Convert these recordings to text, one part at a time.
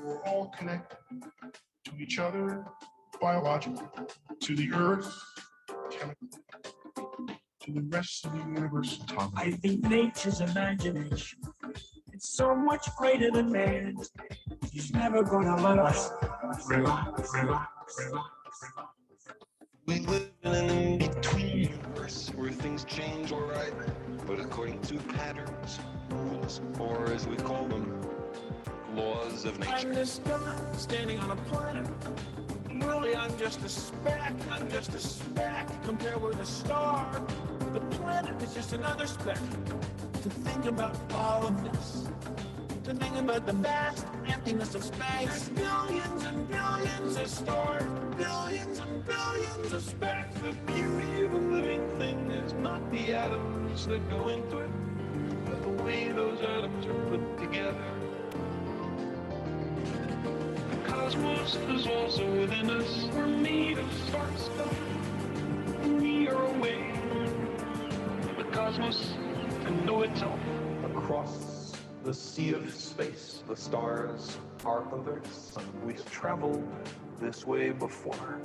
We're all connected to each other biologically, to the earth chemically, to the rest of the universe atomically. I think nature's imagination, it's so much greater than man's. She's never gonna let us relax. We live in an in-between universe where things change alright, but according to patterns, rules, or as we call them, laws of nature. I'm this guy standing on a planet. Really, I'm just a speck. Compared with a star, the planet is just another speck. To think about all of this, to think about the vast emptiness of space. Billions and billions of stars, billions and billions of specks. The beauty of a living thing is not the atoms that go into it, but the way those atoms are put together. The cosmos is also within us. We're made of spark stuff, and we are away from the cosmos to know itself. Across the sea of space, the stars are others. We've traveled this way before,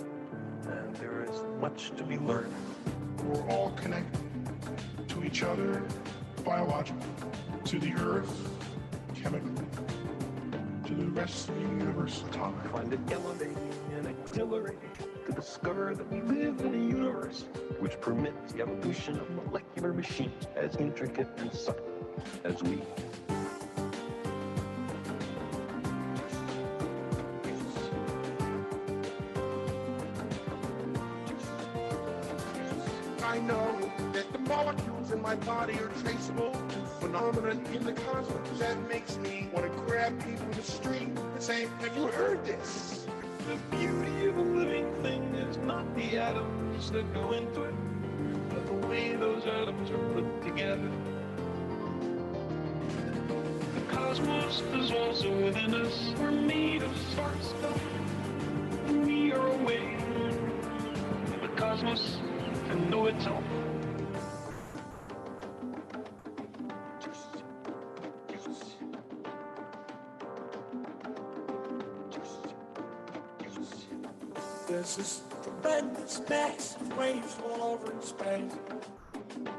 and there is much to be learned. We're all connected to each other biologically, to the earth chemically, to the rest of the universe atomically. I find it elevating and exhilarating to discover that we live in a universe which permits the evolution of molecular machines as intricate and subtle as we. I know that the molecules in my body are traceable to phenomena in the cosmos. That makes me want to grab people in the street and say, have you heard this? The beauty of a living thing is not the atoms that go into it, but the way those atoms are put together. The cosmos is also within us. We're made of spark stuff, and we are away from the cosmos to know itself. There's this tremendous mass of waves all over in space,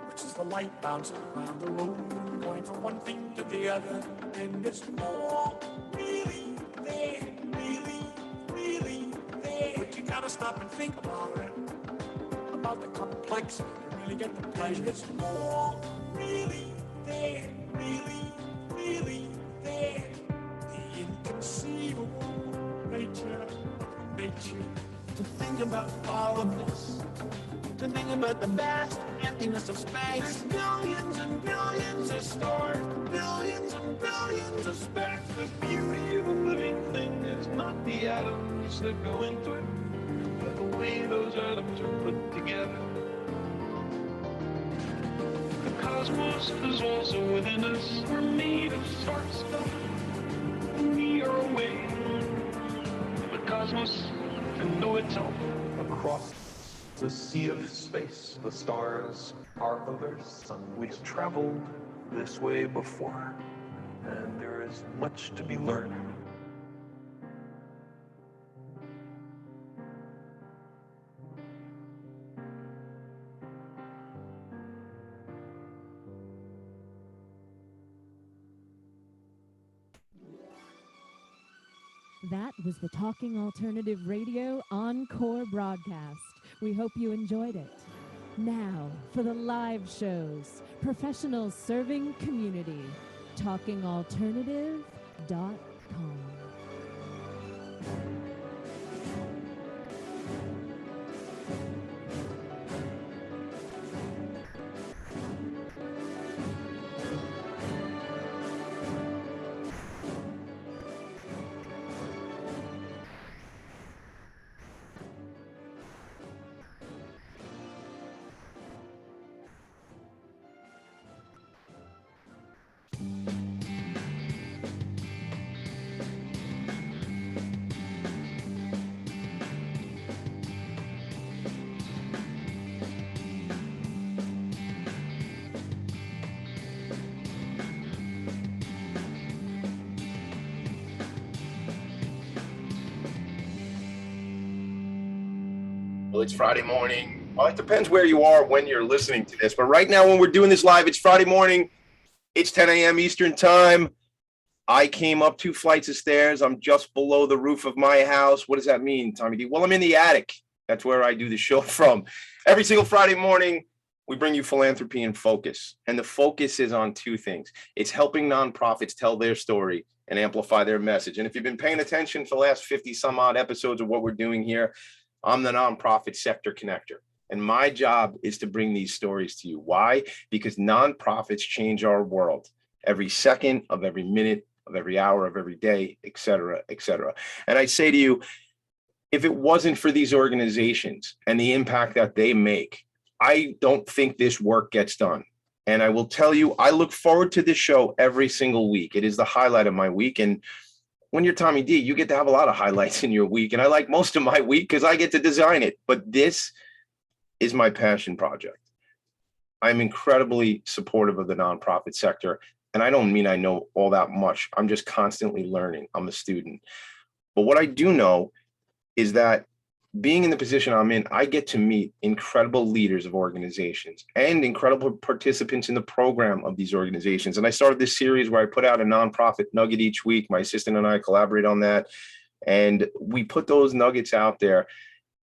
which is the light bouncing around the room, going from one thing to the other. And it's all really there, really there. But you gotta stop and think about it, about the complexity to really get the pleasure. It's all really there, really there. The inconceivable nature. To think about all of this, to think about the vast emptiness of space. Billions and billions of stars, billions and billions of specks. The beauty of a living thing is not the atoms that go into it, but the way those atoms are put together. The cosmos is also within us. We're made of spark stuff, and we are away from the cosmos to know itself. Across the sea of space, the stars are others. We've traveled this way before, and there is much to be learned. That was the Talking Alternative Radio Encore broadcast. We hope you enjoyed it. Now, for the live shows, professionals serving community, talkingalternative.com. Well, it's Friday morning. Well, it depends where you are when you're listening to this. But right now, when we're doing this live, it's Friday morning. It's 10 a.m. Eastern time. I came up 2 flights of stairs. I'm just below the roof of my house. What does that mean, Tommy D? Well, I'm in the attic. That's where I do the show from. Every single Friday morning, we bring you Philanthropy in Focus. And the focus is on 2 things. It's helping nonprofits tell their story and amplify their message. And if you've been paying attention for the last 50 some odd episodes of what we're doing here, I'm the nonprofit sector connector. And my job is to bring these stories to you. Why? Because nonprofits change our world every second of every minute of every hour of every day, et cetera, et cetera. And I say to you, if it wasn't for these organizations and the impact that they make, I don't think this work gets done. And I will tell you, I look forward to this show every single week. It is the highlight of my week. And when you're Tommy D, you get to have a lot of highlights in your week. And I like most of my week because I get to design it. But this is my passion project. I'm incredibly supportive of the nonprofit sector. And I don't mean I know all that much. I'm just constantly learning. I'm a student. But what I do know is that being in the position I'm in, I get to meet incredible leaders of organizations and incredible participants in the program of these organizations. And I started this series where I put out a nonprofit nugget each week. My assistant and I collaborate on that. And we put those nuggets out there.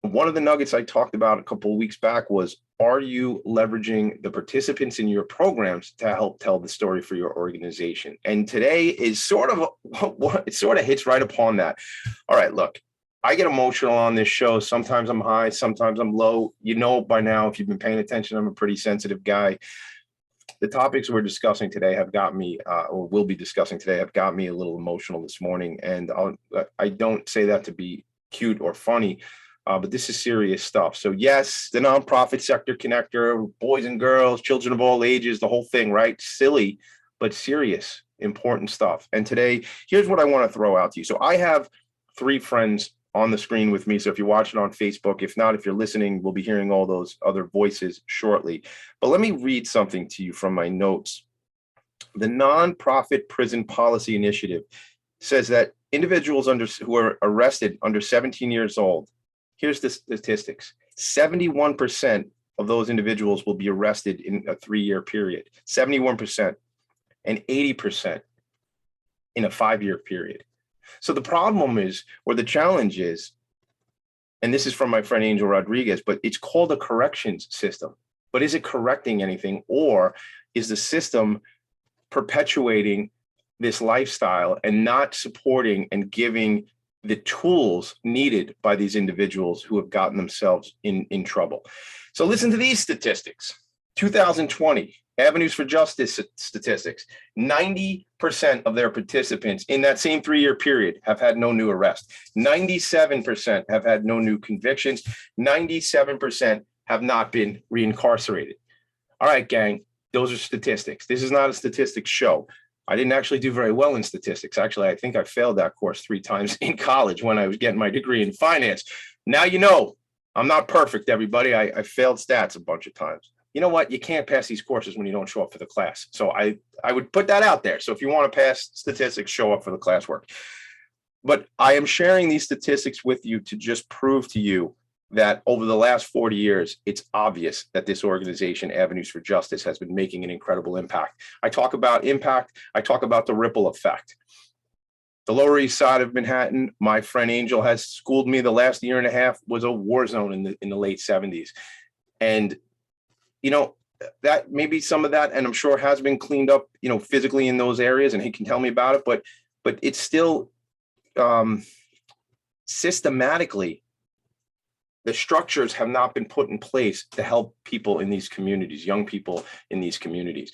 One of the nuggets I talked about a couple of weeks back was, are you leveraging the participants in your programs to help tell the story for your organization? And today is it sort of hits right upon that. All right, look. I get emotional on this show. Sometimes I'm high, sometimes I'm low. You know by now, if you've been paying attention, I'm a pretty sensitive guy. The topics we're discussing today have got me, or will be discussing today, have got me a little emotional this morning. And I don't say that to be cute or funny, but this is serious stuff. So yes, the nonprofit sector connector, boys and girls, children of all ages, the whole thing, right? Silly, but serious, important stuff. And today, here's what I want to throw out to you. So I have 3 friends on the screen with me. So if you're watching on Facebook, if not, if you're listening, we'll be hearing all those other voices shortly. But let me read something to you from my notes. The Nonprofit Prison Policy Initiative says that individuals who are arrested under 17 years old, here's the statistics, 71% of those individuals will be arrested in a 3-year period, 71%, and 80% in a 5-year period. So the problem is, or the challenge is, and this is from my friend Angel Rodriguez, but it's called a corrections system. But is it correcting anything, or is the system perpetuating this lifestyle and not supporting and giving the tools needed by these individuals who have gotten themselves in trouble? So listen to these statistics. 2020, Avenues for Justice statistics, 90% of their participants in that same 3-year period have had no new arrest. 97% have had no new convictions. 97% have not been reincarcerated. All right, gang, those are statistics. This is not a statistics show. I didn't actually do very well in statistics. Actually, I think I failed that course 3 times in college when I was getting my degree in finance. Now you know, I'm not perfect, everybody. I failed stats a bunch of times. You know what? You can't pass these courses when you don't show up for the class. So I would put that out there. So if you want to pass statistics, show up for the classwork. But I am sharing these statistics with you to just prove to you that over the last 40 years, it's obvious that this organization, Avenues for Justice, has been making an incredible impact. I talk about impact. I talk about the ripple effect. The Lower East Side of Manhattan, my friend Angel has schooled me, the last year and a half was a war zone in the late 70s. And you know, that maybe some of that, and I'm sure has been cleaned up, you know, physically in those areas, and he can tell me about it, but it's still systematically, the structures have not been put in place to help people in these communities, young people in these communities.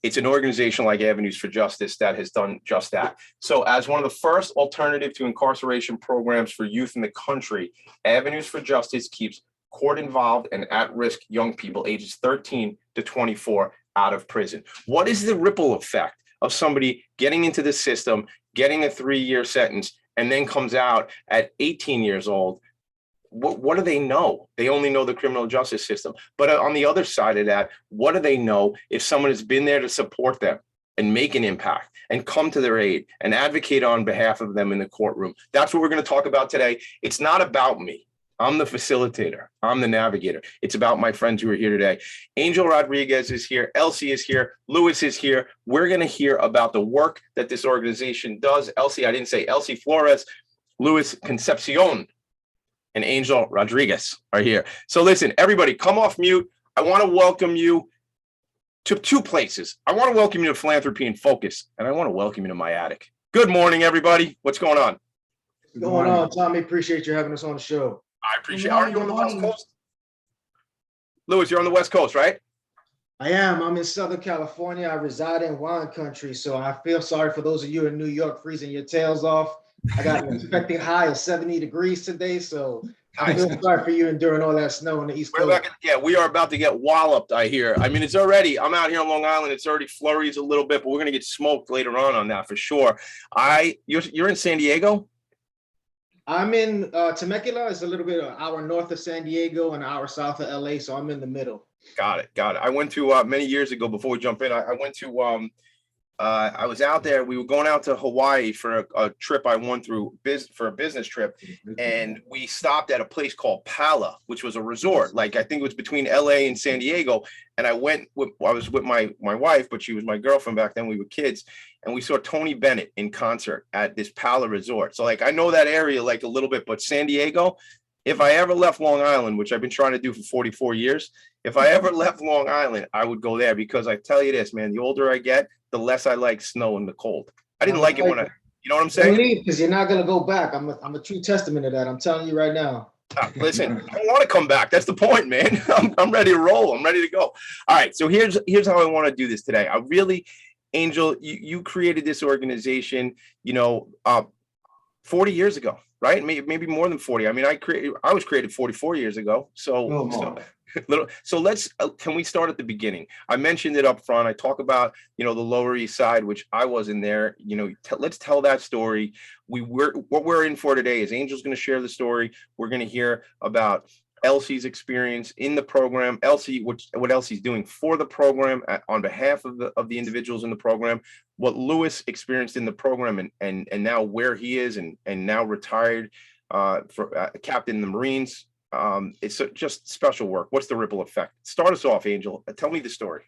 It's an organization like Avenues for Justice that has done just that. So as one of the first alternative to incarceration programs for youth in the country, Avenues for Justice keeps court-involved and at-risk young people ages 13 to 24 out of prison. What is the ripple effect of somebody getting into the system, getting a 3-year sentence, and then comes out at 18 years old? What do they know? They only know the criminal justice system. But on the other side of that, what do they know if someone has been there to support them and make an impact and come to their aid and advocate on behalf of them in the courtroom? That's what we're going to talk about today. It's not about me. I'm the facilitator. I'm the navigator. It's about my friends who are here today. Angel Rodriguez is here. Elsie is here. Louis is here. We're going to hear about the work that this organization does. Elsie, I didn't say Elsie Flores, Louis Concepcion, and Angel Rodriguez are here. So listen, everybody, come off mute. I want to welcome you to two places. I want to welcome you to Philanthropy and Focus, and I want to welcome you to my attic. Good morning, everybody. What's going on? What's going on, Tommy? Appreciate you having us on the show. I appreciate it. Are you on the West Coast? Louis, you're on the West Coast, right? I am. I'm in Southern California. I reside in wine country, so I feel sorry for those of you in New York freezing your tails off. I got an expected high of 70 degrees today, so I feel sorry for you enduring all that snow on the East Coast. We are about to get walloped, I hear. I mean, it's already, I'm out here on Long Island. It's already flurries a little bit, but we're going to get smoked later on that for sure. You're in San Diego? I'm in Temecula. It's a little bit an hour north of San Diego and an hour south of LA, so I'm in the middle. Got it. I went to many years ago, before we jump in, I went to I was out there. We were going out to Hawaii for a trip I won through for a business trip, and we stopped at a place called Pala, which was a resort. Like, I think it was between LA and San Diego. And I was with my wife, but she was my girlfriend back then. We were kids, and we saw Tony Bennett in concert at this Pala resort. So like, I know that area like a little bit, but San Diego, if I ever left Long Island, which I've been trying to do for 44 years, if I ever left Long Island, I would go there, because I tell you this, man, the older I get, the less I like snow and the cold. I didn't like it when you know what I'm saying? Because you're not going to go back. I'm a true testament of that. I'm telling you right now. Listen, I don't want to come back. That's the point, man. I'm ready to roll. I'm ready to go. All right. So here's how I want to do this today. I really, Angel, you created this organization, 40 years ago, right? Maybe more than 40. I mean, I was created 44 years ago. So let's can we start at the beginning? I mentioned it up front. I talk about the Lower East Side, which I was in there. Let's tell that story. What we're in for today is Angel's going to share the story. We're going to hear about Elsie's experience in the program. Elsie, what Elsie's doing for the program on behalf of the individuals in the program. What Louis experienced in the program and now where he is and now retired for captain in the Marines. It's just special work. What's the ripple effect? Start us off, Angel. Tell me the story.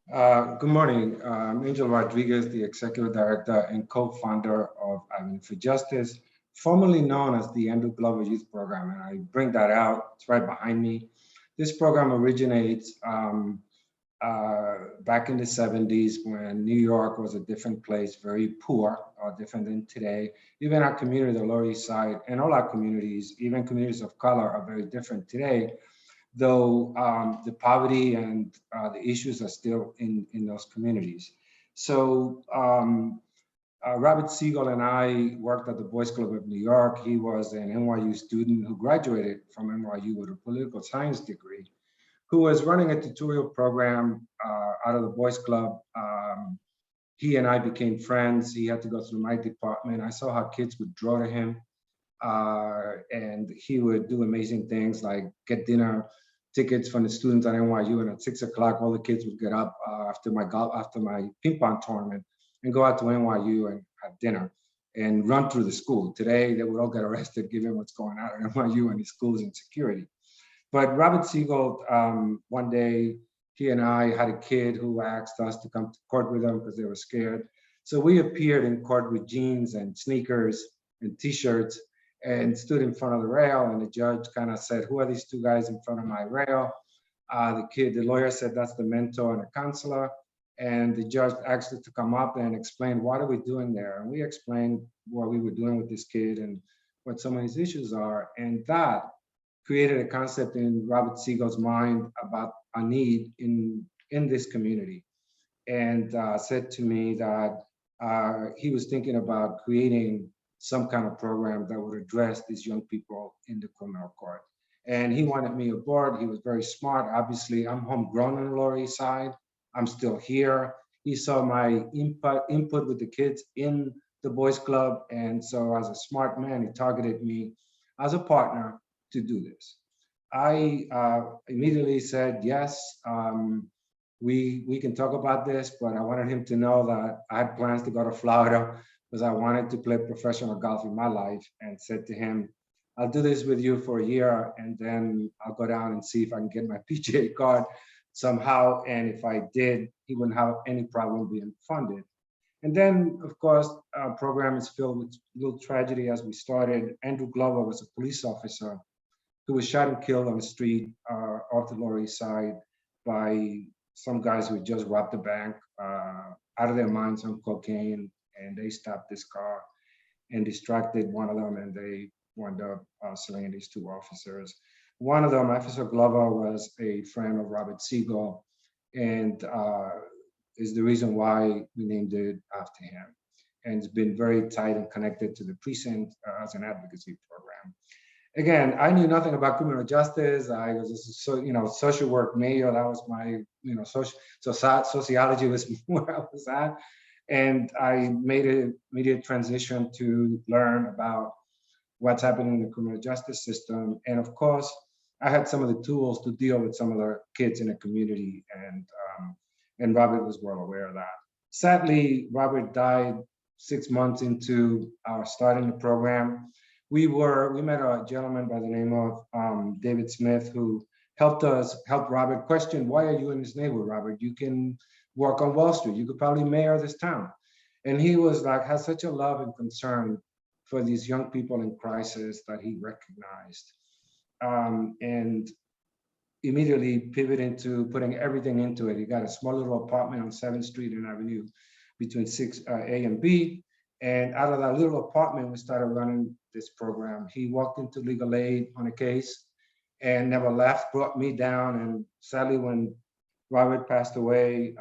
Good morning. I'm Angel Rodriguez, the Executive Director and co-founder of Avenue for Justice, formerly known as the Andrew Glover Youth Program. And I bring that out, it's right behind me. This program originates back in the 70s when New York was a different place, very poor, different than today. Even our community, the Lower East Side, and all our communities, even communities of color, are very different today, though the poverty and the issues are still in those communities. So Robert Siegel and I worked at the Boys Club of New York. He was an NYU student who graduated from NYU with a political science degree, who was running a tutorial program out of the Boys Club. He and I became friends. He had to go through my department. I saw how kids would draw to him, and he would do amazing things like get dinner tickets from the students at NYU, and at 6 o'clock, all the kids would get up after my ping pong tournament and go out to NYU and have dinner and run through the school. Today, they would all get arrested given what's going on at NYU and the schools and security. But Robert Siegel, one day, he and I had a kid who asked us to come to court with them because they were scared. So we appeared in court with jeans and sneakers and t-shirts and stood in front of the rail, and the judge kind of said, who are these two guys in front of my rail? The lawyer said, that's the mentor and the counselor. And the judge asked us to come up and explain, what are we doing there? And we explained what we were doing with this kid and what some of his issues are. And that created a concept in Robert Siegel's mind about a need in this community, and said to me that he was thinking about creating some kind of program that would address these young people in the criminal court. And he wanted me aboard. He was very smart. Obviously, I'm homegrown on the Lower East Side. I'm still here. He saw my input with the kids in the Boys Club. And so as a smart man, he targeted me as a partner to do this. I immediately said, yes, we can talk about this, but I wanted him to know that I had plans to go to Florida because I wanted to play professional golf in my life, and said to him, I'll do this with you for a year, and then I'll go down and see if I can get my PGA card somehow. And if I did, he wouldn't have any problem being funded. And then, of course, our program is filled with little tragedy as we started. Andrew Glover was a police officer who was shot and killed on the street off the Lower East Side by some guys who had just robbed the bank out of their minds on cocaine, and they stopped this car and distracted one of them, and they wound up slaying these two officers. One of them, Officer Glover, was a friend of Robert Siegel, and is the reason why we named it after him. And it's been very tight and connected to the precinct as an advocacy program. Again, I knew nothing about criminal justice. I was a social work major. That was my, sociology was where I was at. And I made an immediate transition to learn about what's happening in the criminal justice system. And of course, I had some of the tools to deal with some of the kids in the community, and Robert was well aware of that. Sadly, Robert died 6 months into our starting the program. We met a gentleman by the name of David Smith, who helped Robert question, why are you in this neighborhood, Robert? You can work on Wall Street. You could probably mayor this town. And he was like, has such a love and concern for these young people in crisis that he recognized. And immediately pivoted into putting everything into it. He got a small little apartment on 7th Street and Avenue between 6A and B. And out of that little apartment, we started running this program. He walked into legal aid on a case and never left, brought me down. And sadly, when Robert passed away,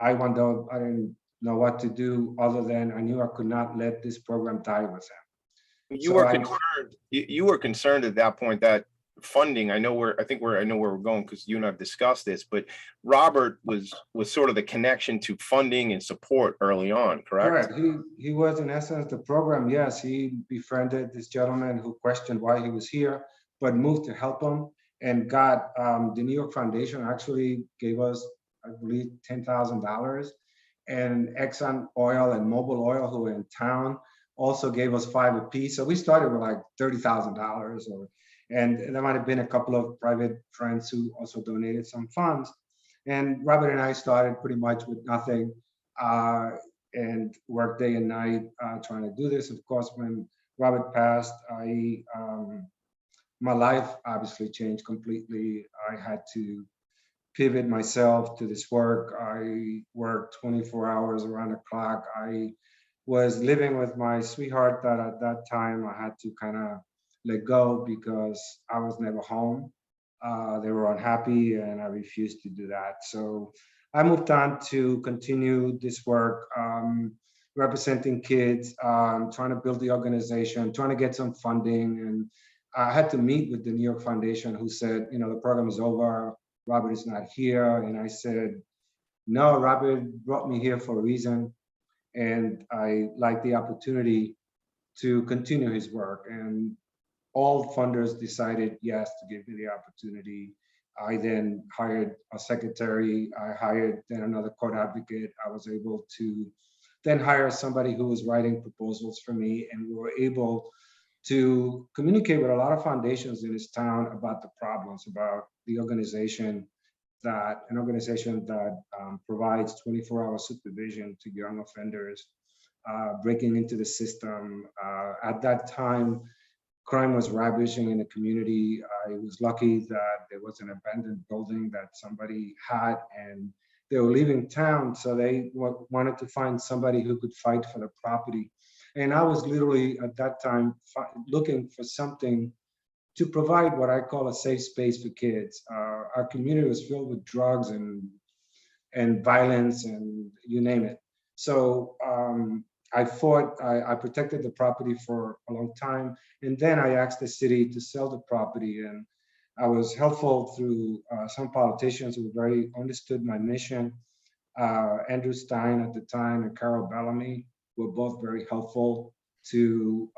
I didn't know what to do other than I knew I could not let this program die with him. You were concerned at that point that funding, I know where we're going, because you and I've discussed this, but Robert was sort of the connection to funding and support early on, correct? Correct. He was in essence the program. Yes, he befriended this gentleman who questioned why he was here, but moved to help him, and got the New York Foundation actually gave us, I believe, $10,000, and Exxon Oil and Mobil Oil, who were in town, also gave us $5 apiece. So we started with like $30,000, and there might have been a couple of private friends who also donated some funds. And Robert and I started pretty much with nothing and worked day and night trying to do this. Of course, when Robert passed, my life obviously changed completely. I had to pivot myself to this work. I worked 24 hours around the clock. I was living with my sweetheart that at that time I had to kind of let go because I was never home. They were unhappy and I refused to do that. So I moved on to continue this work, representing kids, trying to build the organization, trying to get some funding. And I had to meet with the New York Foundation, who said, the program is over, Robert is not here. And I said, no, Robert brought me here for a reason. And I like the opportunity to continue his work. And all funders decided yes to give me the opportunity. I then hired a secretary. I hired then another court advocate. I was able to then hire somebody who was writing proposals for me, and we were able to communicate with a lot of foundations in this town about the problems, about the organization that provides 24-hour supervision to young offenders, breaking into the system. At that time, crime was ravishing in the community. I was lucky that there was an abandoned building that somebody had, and they were leaving town, so they wanted to find somebody who could fight for the property. And I was literally at that time looking for something to provide what I call a safe space for kids. Our community was filled with drugs and violence and you name it. So I protected the property for a long time. And then I asked the city to sell the property. And I was helpful through some politicians who very understood my mission. Andrew Stein at the time and Carol Bellamy were both very helpful to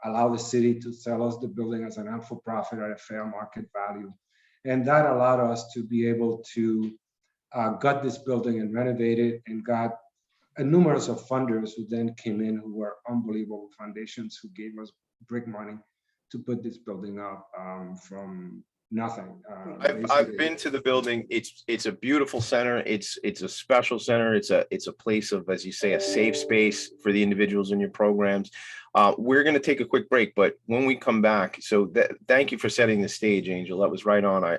allow the city to sell us the building as a non-for-profit at a fair market value. And that allowed us to be able to gut this building and renovate it, and got a numerous of funders who then came in who were unbelievable foundations who gave us brick money to put this building up from nothing. I've been to the building. It's a beautiful center. It's a special center. It's a place of, as you say, a safe space for the individuals in your programs. We're going to take a quick break, but when we come back, thank you for setting the stage, Angel. That was right on.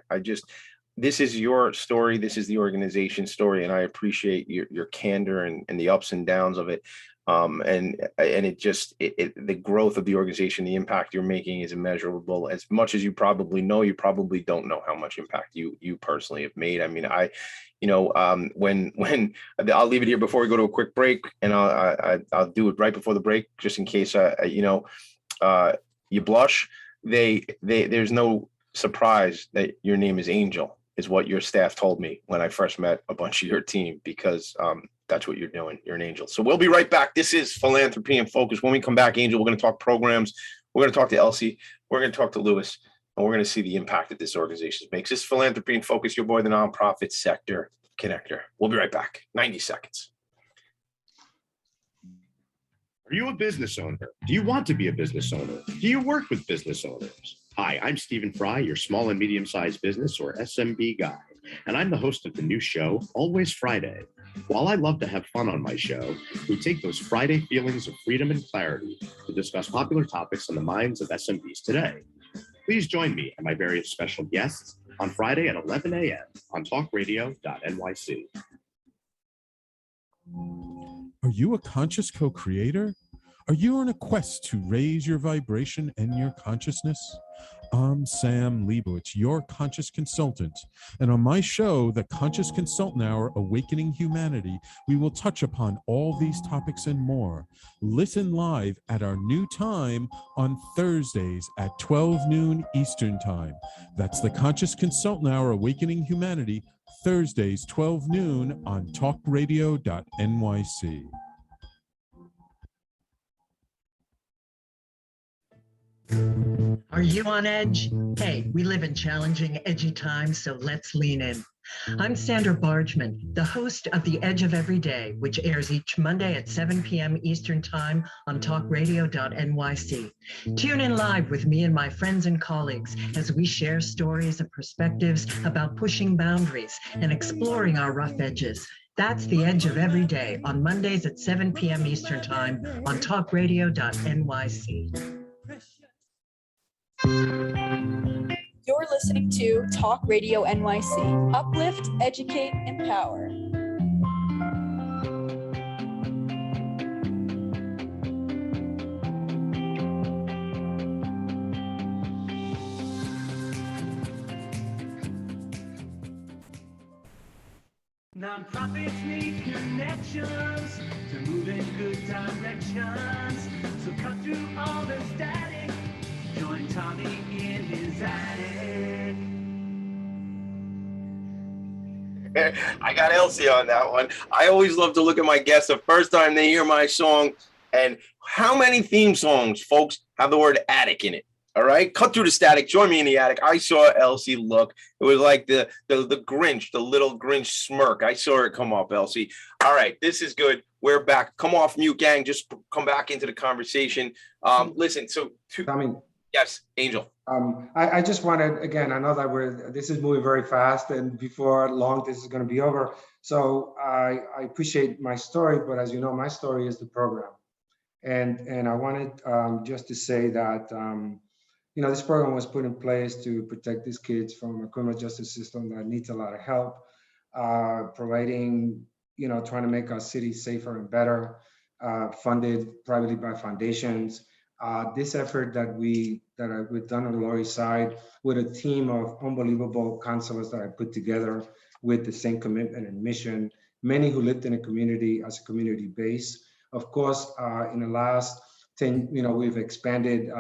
This is your story. This is the organization's story, and I appreciate your candor and the ups and downs of it. And the growth of the organization, the impact you're making is immeasurable. As much as you probably know, you probably don't know how much impact you personally have made. I mean, when I'll leave it here before we go to a quick break, and I'll do it right before the break, just in case you blush. There's no surprise that your name is Angel, is what your staff told me when I first met a bunch of your team, because that's what you're doing. You're an angel. So we'll be right back. This is Philanthropy in Focus. When we come back, Angel, we're going to talk programs. We're going to talk to Elsie. We're going to talk to Lewis, and we're going to see the impact that this organization makes. This is Philanthropy in Focus, your boy, the nonprofit sector connector. We'll be right back. 90 seconds. Are you a business owner? Do you want to be a business owner? Do you work with business owners? Hi, I'm Stephen Fry, your small and medium-sized business, or SMB guy, and I'm the host of the new show, Always Friday. While I love to have fun on my show, we take those Friday feelings of freedom and clarity to discuss popular topics on the minds of SMBs today. Please join me and my various special guests on Friday at 11 a.m. on talkradio.nyc. Are you a conscious co-creator? Are you on a quest to raise your vibration and your consciousness? I'm Sam Leibowitz, your conscious consultant. And on my show, The Conscious Consultant Hour, Awakening Humanity, we will touch upon all these topics and more. Listen live at our new time on Thursdays at 12 noon Eastern Time. That's The Conscious Consultant Hour, Awakening Humanity, Thursdays, 12 noon on talkradio.nyc. Are you on edge? Hey, we live in challenging, edgy times, so let's lean in. I'm Sandra Bargman, the host of The Edge of Every Day, which airs each Monday at 7 p.m. Eastern Time on talkradio.nyc. Tune in live with me and my friends and colleagues as we share stories and perspectives about pushing boundaries and exploring our rough edges. That's The Edge of Every Day on Mondays at 7 p.m. Eastern Time on talkradio.nyc. You're listening to Talk Radio NYC. Uplift, educate, empower. Nonprofits need connections to move in good directions. So cut through all the static. Join Tommy in his attic. I got Elsie on that one. I always love to look at my guests the first time they hear my song. And how many theme songs, folks, have the word attic in it? All right, cut through the static. Join me in the attic. I saw Elsie look. It was like the Grinch, the little Grinch smirk. I saw her come up, Elsie. All right, this is good. We're back. Come off mute, gang. Just come back into the conversation. Listen, yes, Angel. I just wanted, again, I know that this is moving very fast, and before long, this is going to be over. So I appreciate my story, but as you know, my story is the program. And I wanted just to say that, this program was put in place to protect these kids from a criminal justice system that needs a lot of help, providing, trying to make our city safer and better, funded privately by foundations. This effort that we've done on the Lower East Side with a team of unbelievable counselors that I put together with the same commitment and mission, many who lived in a community as a community base. Of course, in the last 10, we've expanded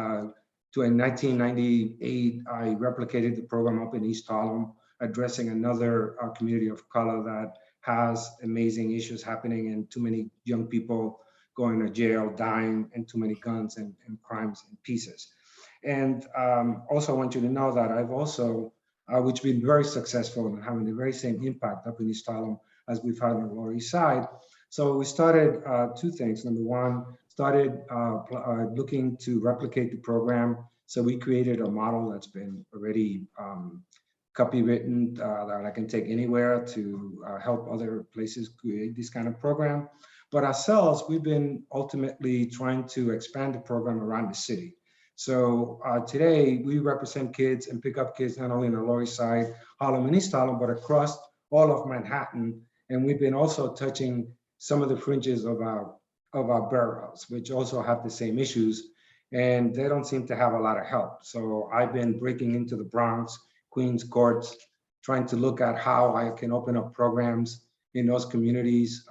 to in 1998, I replicated the program up in East Harlem, addressing another community of color that has amazing issues happening and too many young people going to jail, dying, and too many guns and crimes and pieces. And also I want you to know that I've also, which been very successful in having the very same impact up in East Harlem as we've had on the Lower East Side. So we started two things. Number one, started looking to replicate the program So we created a model that's been already copywritten that I can take anywhere to help other places create this kind of program. But ourselves, we've been ultimately trying to expand the program around the city. So today we represent kids and pick up kids not only in the Lower East Side, Harlem and East Harlem, but across all of Manhattan. And we've been also touching some of the fringes of our boroughs, which also have the same issues, and they don't seem to have a lot of help. So I've been breaking into the Bronx, Queens courts, trying to look at how I can open up programs in those communities,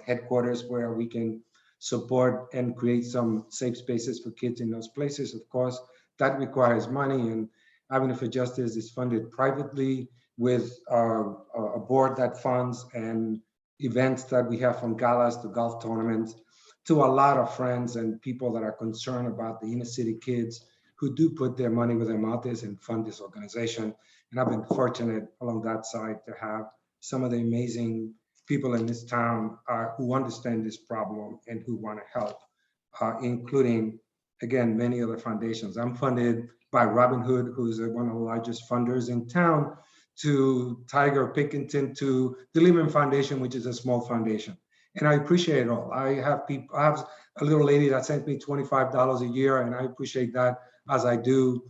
headquarters where we can support and create some safe spaces for kids in those places. Of course, that requires money, and Avenue for Justice is funded privately with a board that funds and events that we have, from galas to golf tournaments to a lot of friends and people that are concerned about the inner city kids who do put their money where their mouth is and fund this organization. And I've been fortunate along that side to have some of the amazing people in this town who understand this problem and who want to help, including, again, many other foundations. I'm funded by Robin Hood, who is one of the largest funders in town, to Tiger Pickington, to the Lehman Foundation, which is a small foundation. And I appreciate it all. I have a little lady that sent me $25 a year, and I appreciate that, as I do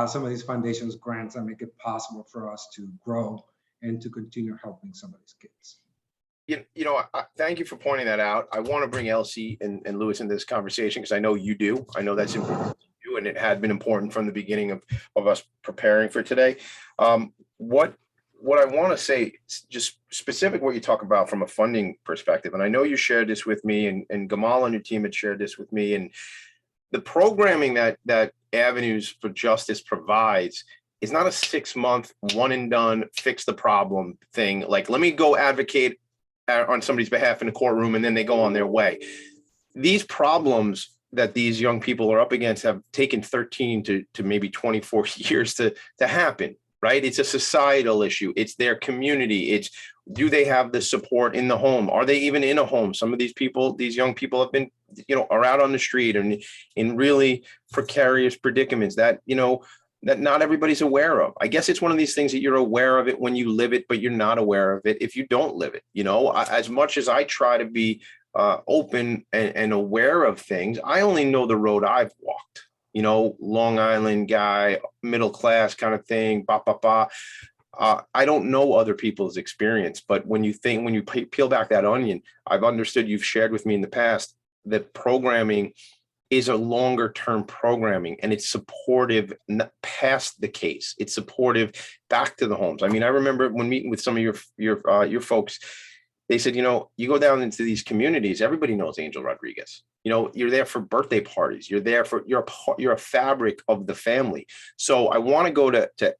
some of these foundations grants that make it possible for us to grow and to continue helping some of these kids. Thank you for pointing that out. I want to bring Elsie and Louis into this conversation because I know you do. I know that's important to you, and it had been important from the beginning of us preparing for today. What I want to say, just specific what you talk about from a funding perspective, and I know you shared this with me, and Gamal and your team had shared this with me, and the programming that Avenues for Justice provides is not a 6-month one and done, fix the problem thing. Like, let me go advocate on somebody's behalf in the courtroom and then they go on their way. These problems that these young people are up against have taken 13 to maybe 24 years to happen, right? It's a societal issue. It's their community. It's, do they have the support in the home? Are they even in a home? Some of these people, these young people have been, are out on the street and in really precarious predicaments that, that not everybody's aware of. I guess it's one of these things that you're aware of it when you live it, but you're not aware of it if you don't live it. As much as I try to be open and aware of things, I only know the road I've walked. Long Island guy, middle class kind of thing, I don't know other people's experience, but when you peel back that onion, I've understood, you've shared with me in the past, that programming is a longer term programming, and it's supportive past the case. It's supportive back to the homes. I mean, I remember when meeting with some of your folks, they said, you go down into these communities, everybody knows Angel Rodriguez. You're there for birthday parties. You're there for, you're a fabric of the family. So I want to go to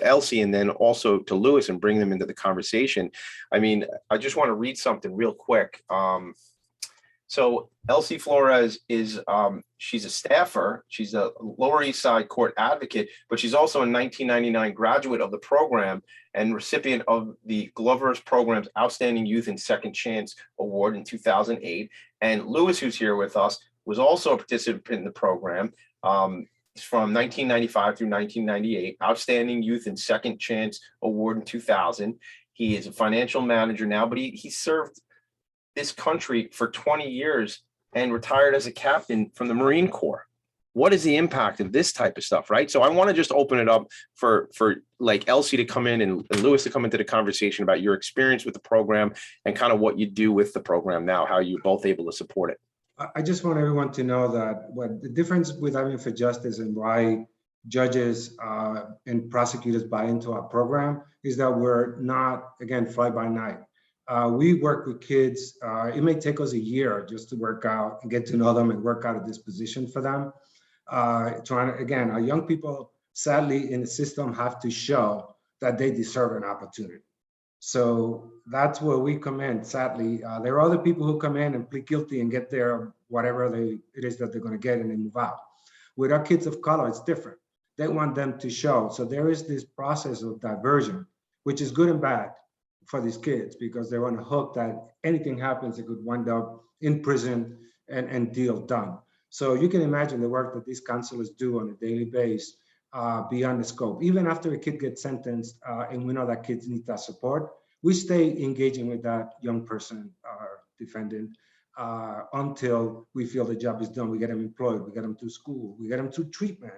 Elsie and then also to Louis and bring them into the conversation. I mean, I just want to read something real quick. So Elsie Flores is, she's a staffer. She's a Lower East Side court advocate, but she's also a 1999 graduate of the program and recipient of the Glover's Program's Outstanding Youth and Second Chance Award in 2008. And Louis, who's here with us, was also a participant in the program from 1995 through 1998, Outstanding Youth and Second Chance Award in 2000. He is a financial manager now, but he served this country for 20 years and retired as a captain from the Marine Corps. What is the impact of this type of stuff, right? So I want to just open it up for like Elsie to come in and Louis to come into the conversation about your experience with the program and kind of what you do with the program now, how you're both able to support it. I just want everyone to know that what the difference with Avenue for Justice and why judges and prosecutors buy into our program is that we're not, again, fly by night. We work with kids. It may take us a year just to work out and get to know them and work out a disposition for them. Again, our young people, sadly, in the system have to show that they deserve an opportunity. So that's where we come in, sadly. There are other people who come in and plead guilty and get their whatever it is that they're going to get and they move out. With our kids of color, it's different. They want them to show. So there is this process of diversion, which is good and bad for these kids because they're on a hook that anything happens, they could wind up in prison and deal done. So you can imagine the work that these counselors do on a daily basis beyond the scope. Even after a kid gets sentenced and we know that kids need that support, we stay engaging with that young person or defendant until we feel the job is done. We get them employed, we get them through school, we get them through treatment.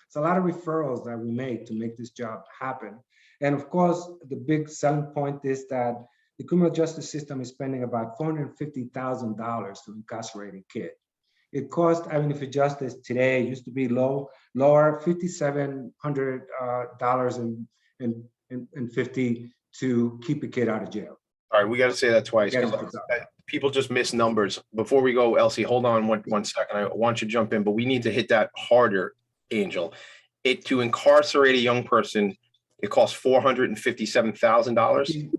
It's a lot of referrals that we make to make this job happen. And of course, the big selling point is that the criminal justice system is spending about $450,000 to incarcerate a kid. It costs, I mean, if you adjust this today, it used to be lower, $5,700.50 to keep a kid out of jail. All right, we got to say that twice because people just miss numbers. Before we go, Elsie, hold on one second. I want you to jump in, but we need to hit that harder, Angel. To incarcerate a young person, it costs $457,000.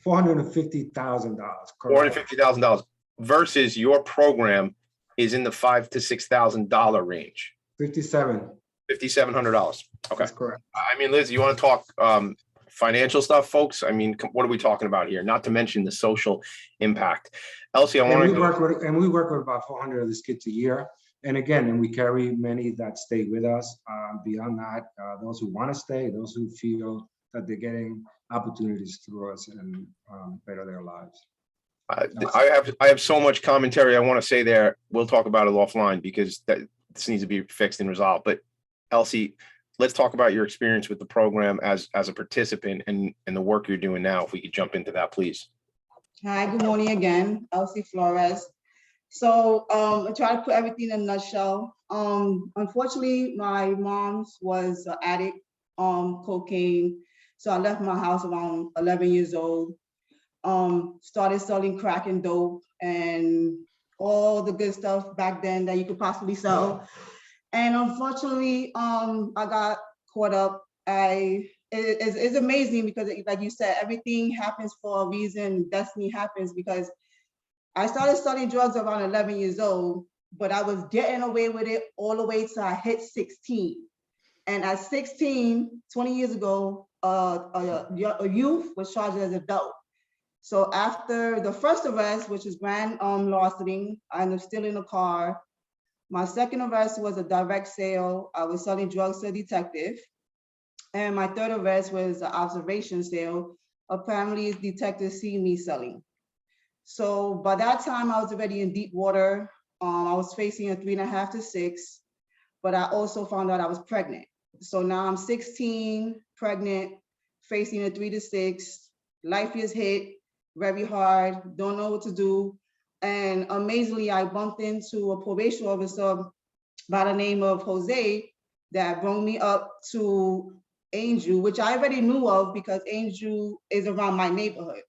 $450,000. $450,000 versus your program is in the $5,000 to $6,000 range. $5,700. Okay, that's correct. I mean, Liz, you want to talk financial stuff, folks? I mean, what are we talking about here? Not to mention the social impact. Elsie, I want to work with about 400 of these kids a year. And again, and we carry many that stay with us. Beyond that, those who want to stay, those who feel that they're getting opportunities through us and better their lives. I have so much commentary I want to say there. We'll talk about it offline because this needs to be fixed and resolved. But Elsie, let's talk about your experience with the program as a participant and the work you're doing now. If we could jump into that, please. Hi, good morning again, Elsie Flores. So I try to put everything in a nutshell. Unfortunately, my mom's was an addict, cocaine. So I left my house around 11 years old. Started selling crack and dope and all the good stuff back then that you could possibly sell. And unfortunately, I got caught up. It's amazing because, like you said, everything happens for a reason. Destiny happens because I started selling drugs around 11 years old, but I was getting away with it all the way till I hit 16. And at 16, 20 years ago, a youth was charged as an adult. So after the first arrest, which is grand larceny, I ended up stealing a car. My second arrest was a direct sale. I was selling drugs to a detective. And my third arrest was an observation sale. Apparently, detectives see me selling. So by that time, I was already in deep water. I was facing a 3.5 to 6, but I also found out I was pregnant. So now I'm 16, pregnant, facing a 3 to 6. Life is hit very hard, don't know what to do. And amazingly, I bumped into a probation officer by the name of Jose that brought me up to Angel, which I already knew of because Angel is around my neighborhood.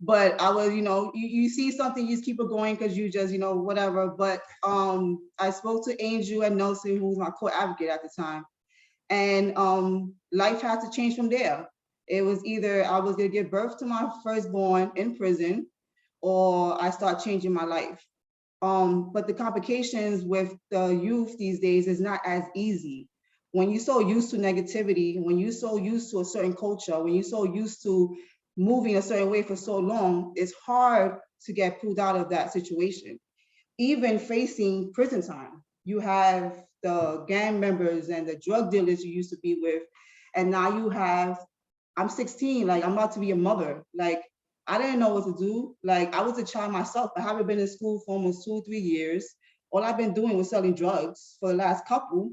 But I was, you see something, you just keep it going because you just, whatever. But I spoke to Angel and Nelson, who was my court advocate at the time. And life had to change from there. It was either I was gonna give birth to my firstborn in prison or I start changing my life. But the complications with the youth these days is not as easy. When you're so used to negativity, when you're so used to a certain culture, when you're so used to moving a certain way for so long, it's hard to get pulled out of that situation. Even facing prison time, you have the gang members and the drug dealers you used to be with, and now you have, I'm 16, like I'm about to be a mother. Like I didn't know what to do. Like I was a child myself. I haven't been in school for almost 2 or 3 years. All I've been doing was selling drugs for the last couple.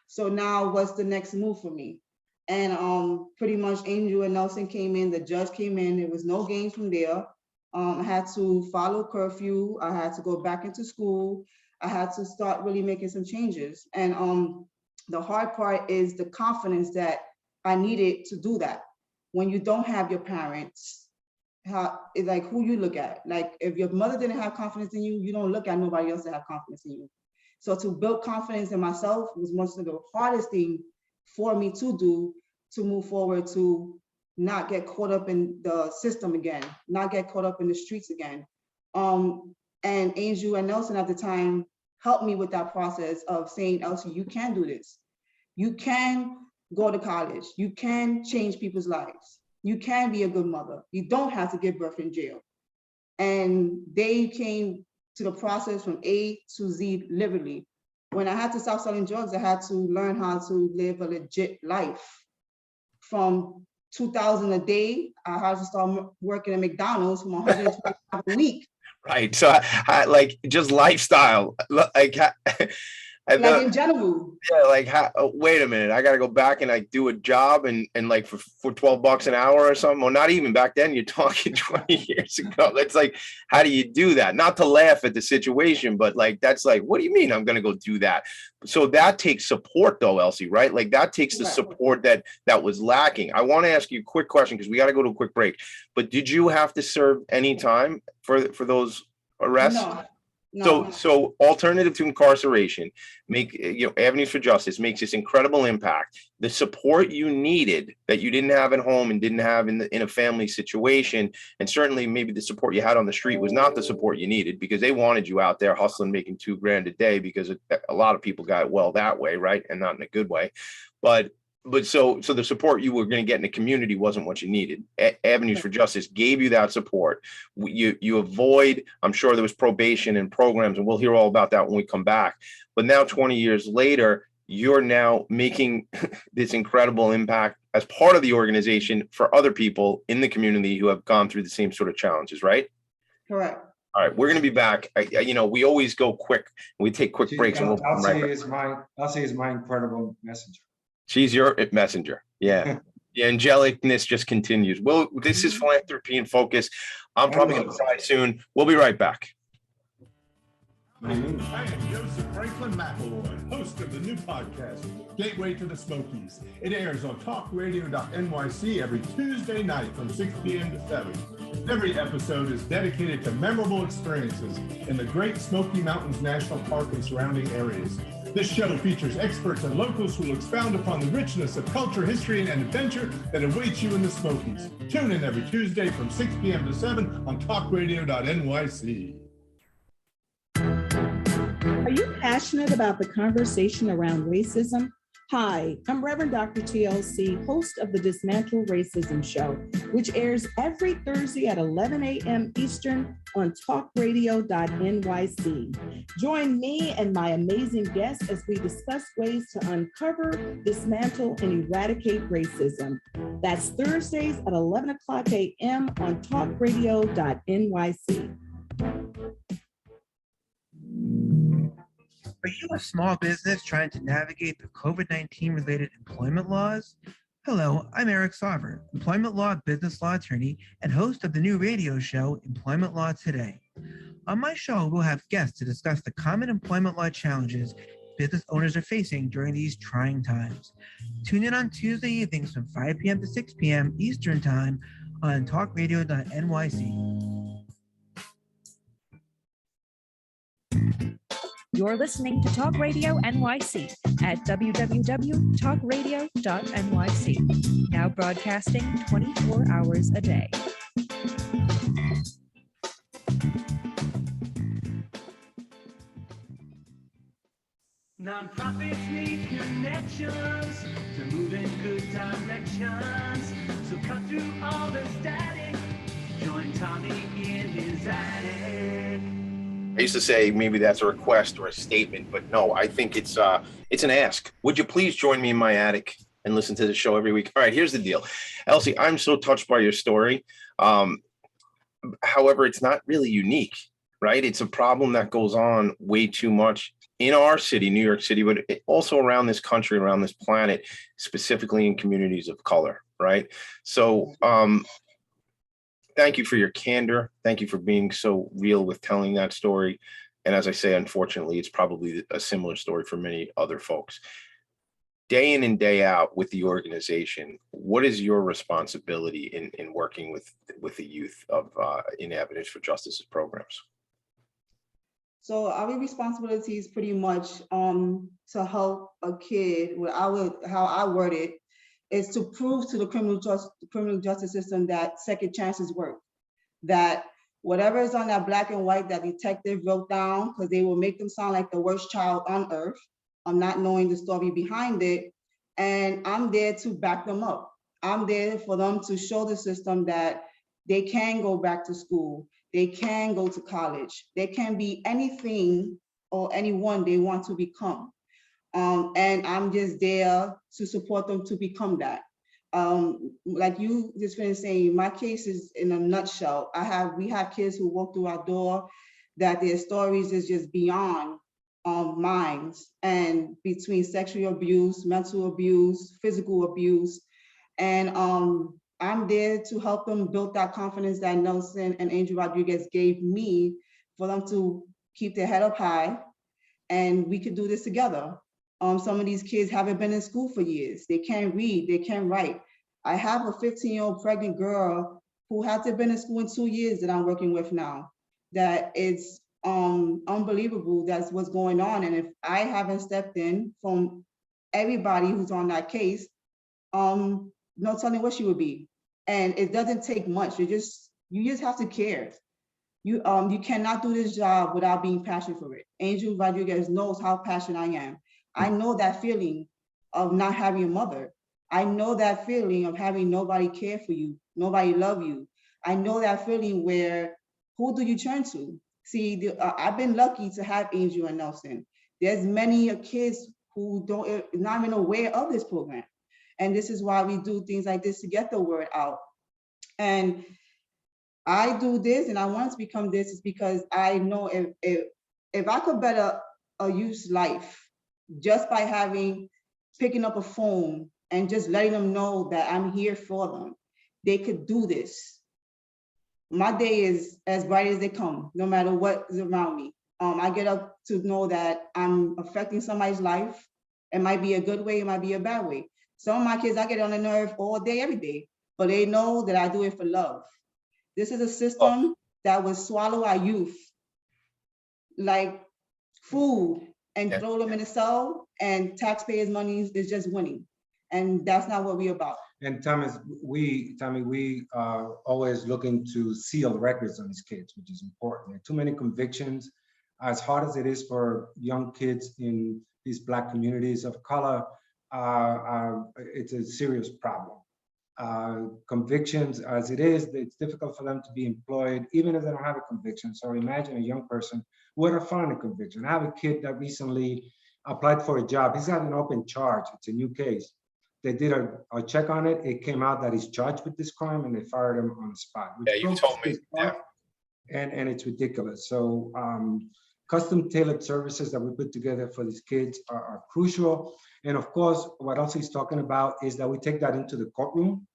So now what's the next move for me? And pretty much Angel and Nelson came in, the judge came in, there was no gains from there. I had to follow curfew. I had to go back into school. I had to start really making some changes. And the hard part is the confidence that I needed to do that. When you don't have your parents, it's like who you look at. Like if your mother didn't have confidence in you, you don't look at nobody else that have confidence in you. So to build confidence in myself was one of the hardest thing for me to do to move forward, to not get caught up in the system again, not get caught up in the streets again. And Angel and Nelson at the time helped me with that process of saying, Elsie, you can do this. You can go to college. You can change people's lives. You can be a good mother. You don't have to give birth in jail. And they came to the process from A to Z literally. when I had to stop selling drugs, I had to learn how to live a legit life. From $2,000 a day, I had to start working at McDonald's from $125 a week. Right. So I like just lifestyle, like like in general. Yeah, like wait a minute, I gotta go back and like do a job and like for $12 an hour or something. Well, not even back then, you're talking 20 years ago. It's like, how do you do that? Not to laugh at the situation, but like that's like, what do you mean I'm gonna go do that? So that takes support though, Elsie, right? Like that takes the support that was lacking. I want to ask you a quick question because we got to go to a quick break. But did you have to serve any time for those arrests? No. So alternative to incarceration, Avenues for Justice makes this incredible impact. The support you needed that you didn't have at home and didn't have in a family situation, and certainly maybe the support you had on the street was not the support you needed because they wanted you out there hustling, making $2,000 a day because a lot of people got well that way, right? And not in a good way, but so the support you were going to get in the community wasn't what you needed. Avenues for Justice gave you that support. You avoid, I'm sure there was probation and programs, and we'll hear all about that when we come back. But now 20 years later, you're now making this incredible impact as part of the organization for other people in the community who have gone through the same sort of challenges, right? Correct. All right, we're going to be back. We always go quick. We take quick breaks. And we'll come right back. Elsie is my incredible messenger. She's your messenger. Yeah. The angelicness just continues. Well, this is Philanthropy in Focus. I'm probably going to cry soon. We'll be right back. I am Joseph Franklin McElroy, host of the new podcast, Gateway to the Smokies. It airs on talkradio.nyc every Tuesday night from 6 p.m. to 7. Every episode is dedicated to memorable experiences in the Great Smoky Mountains National Park and surrounding areas. This show features experts and locals who will expound upon the richness of culture, history, and adventure that awaits you in the Smokies. Tune in every Tuesday from 6 p.m. to 7 on talkradio.nyc. Are you passionate about the conversation around racism? Hi, I'm Reverend Dr. TLC, host of the Dismantle Racism Show, which airs every Thursday at 11 a.m. Eastern on talkradio.nyc. Join me and my amazing guests as we discuss ways to uncover, dismantle, and eradicate racism. That's Thursdays at 11 o'clock a.m. on talkradio.nyc. Are you a small business trying to navigate the COVID-19 related employment laws? Hello, I'm Eric Sauver, employment law, business law attorney, and host of the new radio show, Employment Law Today. On my show, we'll have guests to discuss the common employment law challenges business owners are facing during these trying times. Tune in on Tuesday evenings from 5 p.m. to 6 p.m. Eastern Time on talkradio.nyc. You're listening to Talk Radio NYC at www.talkradio.nyc, now broadcasting 24 hours a day. Nonprofits need connections to move in good directions. So cut through all the static. Join Tommy in his attic. I used to say maybe that's a request or a statement, but no, I think it's an ask. Would you please join me in my attic and listen to the show every week? All right, here's the deal. Elsie, I'm so touched by your story. However, it's not really unique, right? It's a problem that goes on way too much in our city, New York City, but also around this country, around this planet, specifically in communities of color, right? So thank you for your candor. Thank you for being so real with telling that story. And as I say, unfortunately, it's probably a similar story for many other folks. Day in and day out with the organization, what is your responsibility in working with the youth of in Advocacy for Justice's programs? So our responsibility is pretty much to help a kid, how I word it, is to prove to the criminal justice system that second chances work, that whatever is on that black and white that detective wrote down, because they will make them sound like the worst child on earth, not knowing the story behind it. And I'm there to back them up. I'm there for them to show the system that they can go back to school. They can go to college. They can be anything or anyone they want to become. And I'm just there to support them to become that. Like you just finished saying, my case is in a nutshell. We have kids who walk through our door that their stories is just beyond minds, and between sexual abuse, mental abuse, physical abuse. And I'm there to help them build that confidence that Nelson and Angel Rodriguez gave me, for them to keep their head up high, and we could do this together. Some of these kids haven't been in school for years. They can't read, they can't write. I have a 15-year-old pregnant girl who hasn't been in school in 2 years that I'm working with now. That it's unbelievable that's what's going on. And if I haven't stepped in from everybody who's on that case, no telling what she would be. And it doesn't take much. You just have to care. You cannot do this job without being passionate for it. Angel Rodriguez knows how passionate I am. I know that feeling of not having a mother. I know that feeling of having nobody care for you, nobody love you. I know that feeling where, who do you turn to? See, I've been lucky to have Angel and Nelson. There's many kids who not even aware of this program. And this is why we do things like this, to get the word out. And I do this, and I want to become this, is because I know if I could better a youth's life just by picking up a phone and just letting them know that I'm here for them, they could do this. My day is as bright as they come, no matter what is around me. I get up to know that I'm affecting somebody's life. It might be a good way, it might be a bad way. Some of my kids, I get on the nerve all day, every day, but they know that I do it for love. This is a system that will swallow our youth like food and throw them in a cell, and taxpayers' money is just winning. And that's not what we're about. And Tommy, we are always looking to seal records on these kids, which is important. There are too many convictions. As hard as it is for young kids in these Black communities of color, it's a serious problem. Convictions as it is, it's difficult for them to be employed, even if they don't have a conviction. So imagine a young person who would find a conviction. I have a kid that recently applied for a job. He's got an open charge. It's a new case. They did a check on it. It came out that he's charged with this crime, and they fired him on the spot. Yeah, you told me. Yeah. And it's ridiculous. So custom tailored services that we put together for these kids are crucial. And of course, what Elsie's talking about is that we take that into the courtroom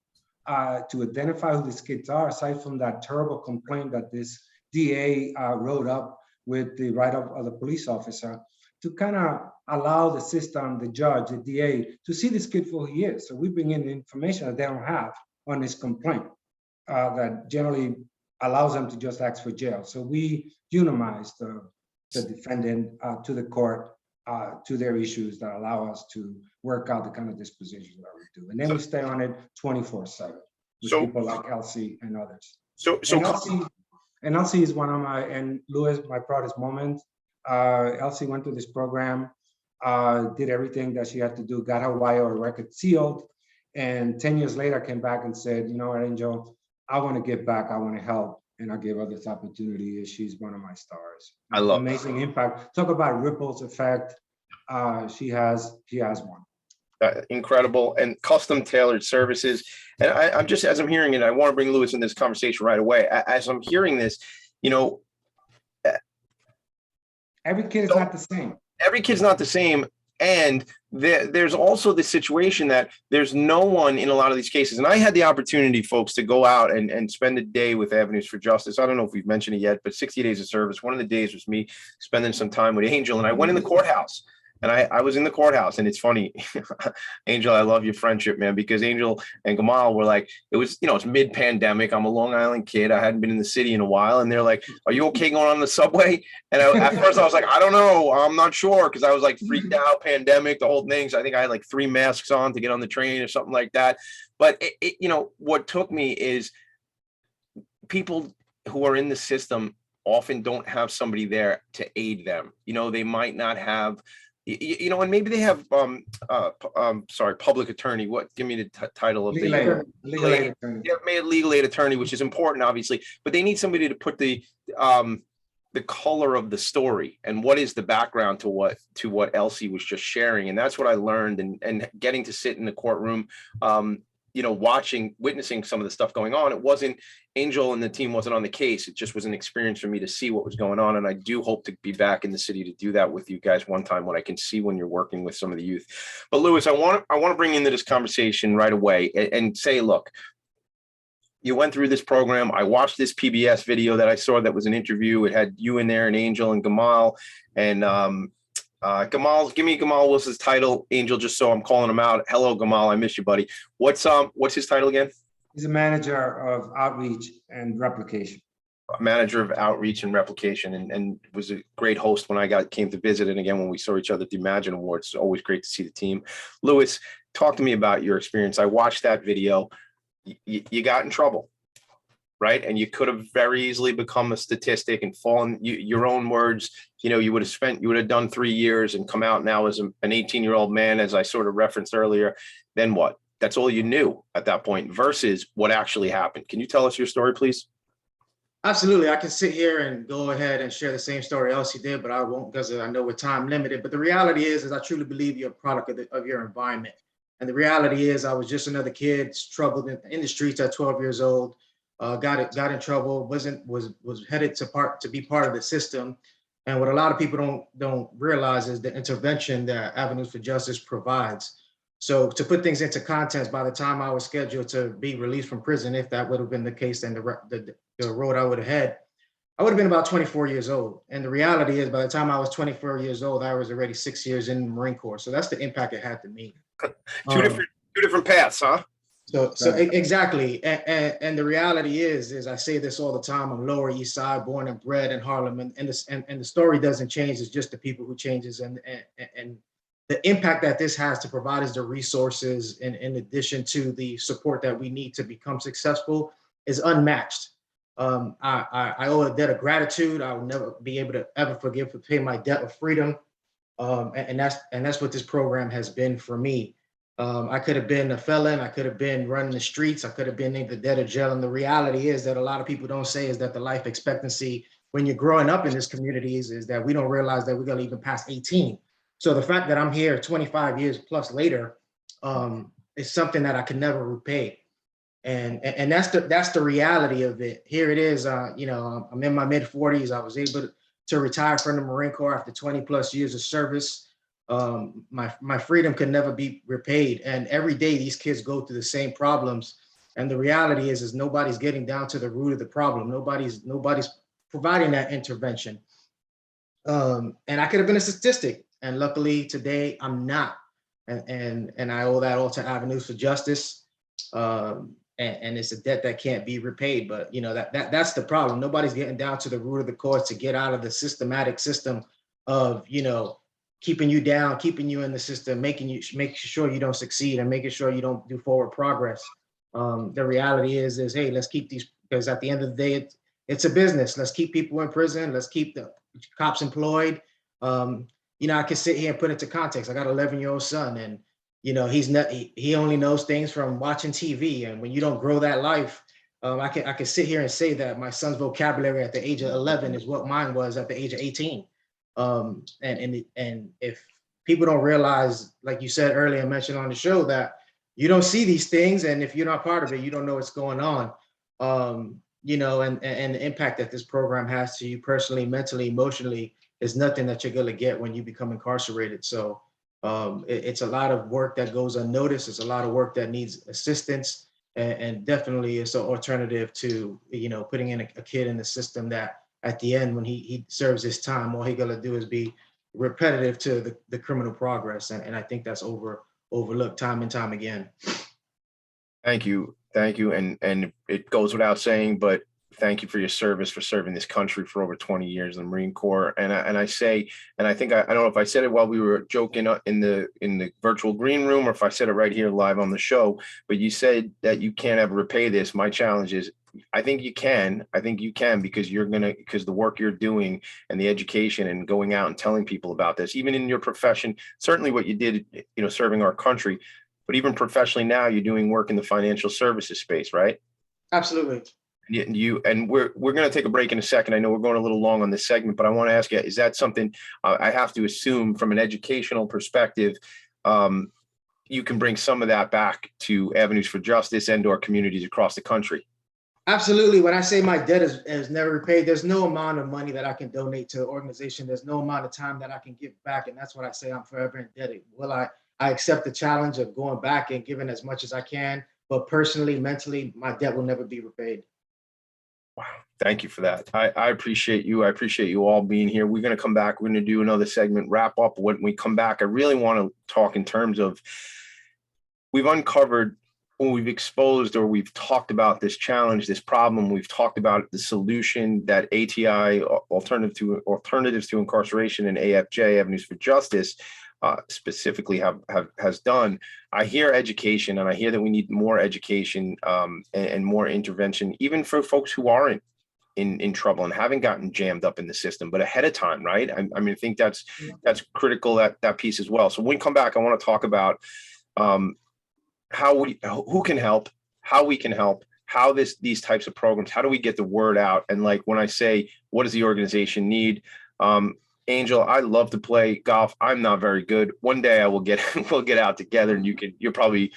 to identify who these kids are, aside from that terrible complaint that this DA wrote up with the write-up of the police officer, to kind of allow the system, the judge, the DA, to see this kid for who he is. So we bring in the information that they don't have on this complaint that generally allows them to just ask for jail. So we humanize the defendant to the court, to their issues that allow us to work out the kind of dispositions that we do. And then we stay on it 24/7 with people like Elsie and others. And Elsie is one of my, and Louis, my proudest moment. Elsie went through this program, did everything that she had to do, got her YO record sealed, and 10 years later came back and said, you know what, Angel, I want to give back, I want to help, and I gave her this opportunity. She's one of my stars. I love amazing impact. Talk about ripples effect. She has one. Incredible. And custom tailored services. And I'm just, as I'm hearing it, I want to bring Louis in this conversation right away. As I'm hearing this, you know, every kid is not the same. Every kid's not the same. And there's also the situation that there's no one in a lot of these cases. And I had the opportunity, folks, to go out and spend a day with Avenues for Justice. I don't know if we've mentioned it yet, but 60 days of service. One of the days was me spending some time with Angel, and I went in the courthouse. And I was in the courthouse, and it's funny, Angel, I love your friendship, man, because Angel and Gamal were like, it was, you know, it's mid-pandemic. I'm a Long Island kid. I hadn't been in the city in a while. And they're like, are you okay going on the subway? And at first I was like, I don't know. I'm not sure. Cause I was like freaked out, pandemic, the whole thing. So I think I had like 3 masks on to get on the train or something like that. But you know, what took me is people who are in the system often don't have somebody there to aid them. You know, they might not have, you know, and maybe they have, public attorney. What? Give me the title of legal aid attorney. Yeah, legal aid attorney, which is important, obviously. But they need somebody to put the the color of the story and what is the background to what Elsie was just sharing. And that's what I learned, and getting to sit in the courtroom, witnessing some of the stuff going on. It wasn't Angel and the team wasn't on the case. It just was an experience for me to see what was going on. And I do hope to be back in the city to do that with you guys one time when I can see when you're working with some of the youth. But Louis, I want to bring into this conversation right away and say, look, you went through this program. I watched this PBS video that I saw that was an interview. It had you in there and Angel and Gamal. And Gamal, give me Gamal Wilson's title, Angel, just so I'm calling him out. Hello, Gamal. I miss you, buddy. What's his title again? He's a manager of outreach and replication. Manager of outreach and replication, and was a great host when I came to visit. And again, when we saw each other at the Imagine Awards, it's always great to see the team. Louis, talk to me about your experience. I watched that video. You got in trouble, right? And you could have very easily become a statistic and fallen, your own words, you would have done 3 years and come out now as an 18-year-old man, as I sort of referenced earlier. Then what? That's all you knew at that point versus what actually happened. Can you tell us your story, please? Absolutely. I can sit here and go ahead and share the same story Elsie did, but I won't, because I know we're time limited. But the reality is I truly believe you're a product of your environment. And the reality is I was just another kid, struggled in the streets at 12 years old, got in trouble, was headed to be part of the system. And what a lot of people don't realize is the intervention that Avenues for Justice provides. So to put things into context, by the time I was scheduled to be released from prison, if that would have been the case, then the road I would have had, I would have been about 24 years old. And the reality is by the time I was 24 years old, I was already 6 years in the Marine Corps. So that's the impact it had to me. Two different paths, huh? So exactly. And the reality is I say this all the time, I'm Lower East Side, born and bred in Harlem. And the story doesn't change, it's just the people who changes. And the impact that this has to provide us the resources in addition to the support that we need to become successful is unmatched. I owe a debt of gratitude. I will never be able to ever pay my debt of freedom. And that's what this program has been for me. I could have been a felon. I could have been running the streets. I could have been in the dead of jail. And the reality is that a lot of people don't say is that the life expectancy when you're growing up in this community is that we don't realize that we're going to even past 18. So the fact that I'm here 25 years plus later is something that I could never repay. And that's the reality of it. Here it is, I'm in my mid 40s. I was able to retire from the Marine Corps after 20 plus years of service. My freedom could never be repaid. And every day these kids go through the same problems. And the reality is nobody's getting down to the root of the problem. Nobody's providing that intervention. And I could have been a statistic. And luckily today I'm not. And I owe that all to Avenues for Justice. And it's a debt that can't be repaid. But that's the problem. Nobody's getting down to the root of the cause to get out of the systematic system of keeping you down, keeping you in the system, making sure you don't succeed and making sure you don't do forward progress. The reality is hey, let's keep these, because at the end of the day, it's a business. Let's keep people in prison. Let's keep the cops employed. I can sit here and put it into context. I got an 11-year-old son, and he only knows things from watching TV. And when you don't grow that life, I can sit here and say that my son's vocabulary at the age of 11 is what mine was at the age of 18. And if people don't realize, like you said earlier, mentioned on the show, that you don't see these things, and if you're not part of it, you don't know what's going on. And the impact that this program has to you personally, mentally, emotionally is nothing that you're gonna get when you become incarcerated. So it's a lot of work that goes unnoticed. It's a lot of work that needs assistance, and definitely it's an alternative to putting in a kid in the system that at the end, when he serves his time, all he gonna do is be repetitive to the criminal progress. And I think that's overlooked time and time again. Thank you. And it goes without saying, but thank you for your service, for serving this country for over 20 years in the Marine Corps. And I think I don't know if I said it while we were joking in the virtual green room, or if I said it right here live on the show, but you said that you can't ever repay this. My challenge is, I think you can because because the work you're doing and the education and going out and telling people about this, even in your profession, certainly what you did, serving our country, but even professionally now, you're doing work in the financial services space, right? Absolutely. And we're going to take a break in a second. I know we're going a little long on this segment, but I want to ask you, is that something I have to assume from an educational perspective, you can bring some of that back to Avenues for Justice and or communities across the country? Absolutely. When I say my debt is never repaid, there's no amount of money that I can donate to an organization. There's no amount of time that I can give back. And that's what I say, I'm forever indebted. Will I accept the challenge of going back and giving as much as I can, but personally, mentally, my debt will never be repaid. Wow. Thank you for that. I appreciate you. I appreciate you all being here. We're going to come back. We're going to do another segment, wrap up. When we come back, I really want to talk in terms of, we've uncovered, or we've exposed, or we've talked about this challenge, this problem. We've talked about the solution that ATI, Alternatives to Incarceration, and AFJ, Avenues for Justice, specifically has done. I hear education, and I hear that we need more education and more intervention, even for folks who aren't in trouble and haven't gotten jammed up in the system, but ahead of time, right? I mean, I think that's critical, that piece as well. So when we come back, I want to talk about who can help, how we can help, how these types of programs, how do we get the word out? And like when I say, what does the organization need? Angel, I love to play golf. I'm not very good. One day we'll get out together, and you'll probably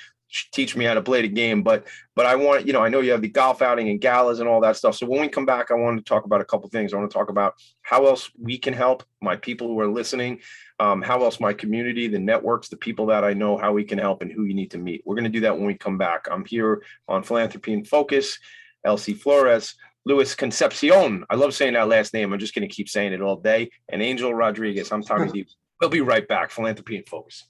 teach me how to play the game. But I want, I know you have the golf outing and galas and all that stuff. So when we come back, I want to talk about a couple of things. I want to talk about how else we can help my people who are listening, how else my community, the networks, the people that I know, how we can help, and who you need to meet. We're going to do that when we come back. I'm here on Philanthropy in Focus, Elsie Flores, Luis Concepcion. I love saying that last name. I'm just going to keep saying it all day. And Angel Rodriguez. I'm Tommy D. We'll be right back. Philanthropy in Focus.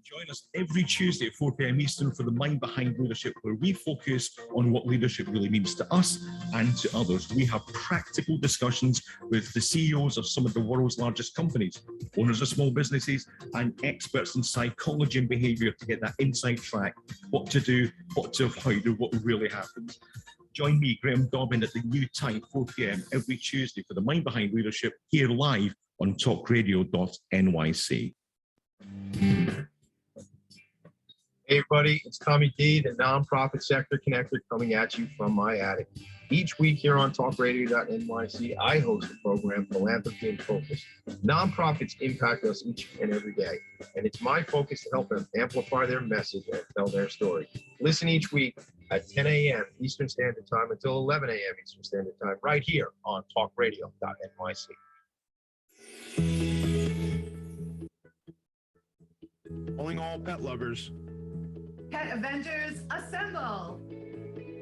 Join us every Tuesday at 4 p.m. Eastern for The Mind Behind Leadership, where we focus on what leadership really means to us and to others. We have practical discussions with the CEOs of some of the world's largest companies, owners of small businesses, and experts in psychology and behavior to get that inside track, what to do, what to avoid, what really happens. Join me, Graham Dobbin, at the new time, 4 p.m. every Tuesday for The Mind Behind Leadership, here live on talkradio.nyc. Hey everybody, it's Tommy D, the nonprofit sector connector, coming at you from my attic. Each week here on talkradio.nyc, I host the program Philanthropy in Focus. Nonprofits impact us each and every day, and it's my focus to help them amplify their message and tell their story. Listen each week at 10 a.m. Eastern Standard Time until 11 a.m. Eastern Standard Time, right here on talkradio.nyc. Calling all pet lovers. Pet Avengers, assemble!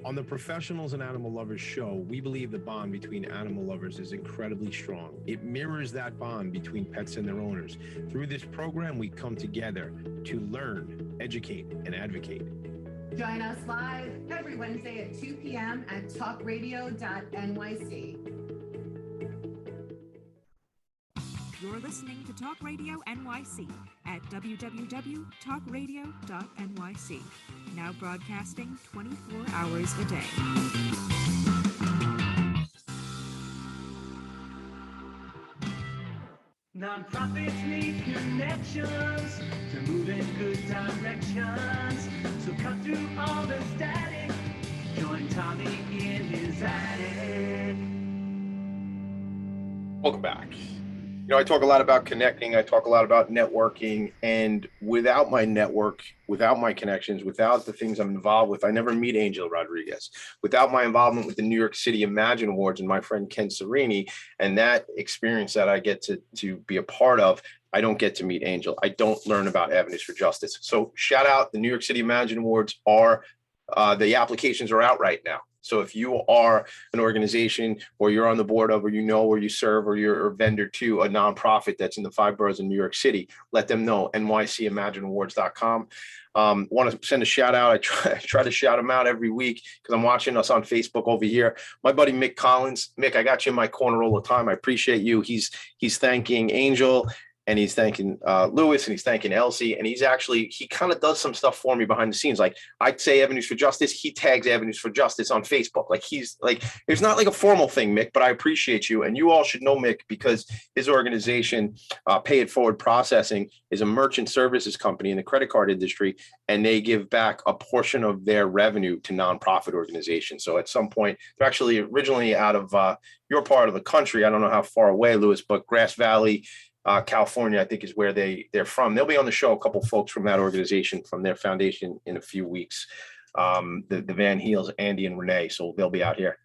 On the Professionals and Animal Lovers show, we believe the bond between animal lovers is incredibly strong. It mirrors that bond between pets and their owners. Through this program, we come together to learn, educate, and advocate. Join us live every Wednesday at 2 p.m. at talkradio.nyc. You're listening to Talk Radio NYC at www.talkradio.nyc. Now broadcasting 24 hours a day. Nonprofits need connections to move in good directions. So cut through all the static. Join Tommy in his attic. Welcome back. I talk a lot about connecting. I talk a lot about networking, and without my network, without my connections, without the things I'm involved with, I never meet Angel Rodriguez. Without my involvement with the New York City Imagine Awards and my friend Ken Serini, and that experience that I get to be a part of, I don't get to meet Angel. I don't learn about Avenues for Justice. So shout out, the New York City Imagine Awards the applications are out right now. So if you are an organization, or you're on the board of, or or you serve, or you're a vendor to a nonprofit that's in the 5 boroughs in New York City, let them know. nycimagineawards.com. Want to send a shout out. I try to shout them out every week because I'm watching us on Facebook over here. My buddy Mick Collins. Mick, I got you in my corner all the time. I appreciate you. He's thanking Angel and he's thanking Lewis, and he's thanking Elsie, and he kind of does some stuff for me behind the scenes. Like I'd say Avenues for Justice, he tags Avenues for Justice on Facebook. Like he's like, it's not like a formal thing, Mick, but I appreciate you. And you all should know Mick because his organization, Pay It Forward Processing, is a merchant services company in the credit card industry, and they give back a portion of their revenue to nonprofit organizations. So at some point, they're actually originally out of your part of the country. I don't know how far away, Lewis, but Grass Valley, California, I think is where they're from. They'll be on the show, a couple folks from that organization, from their foundation, in a few weeks. The Van Heels, Andy and Renee, so they'll be out here.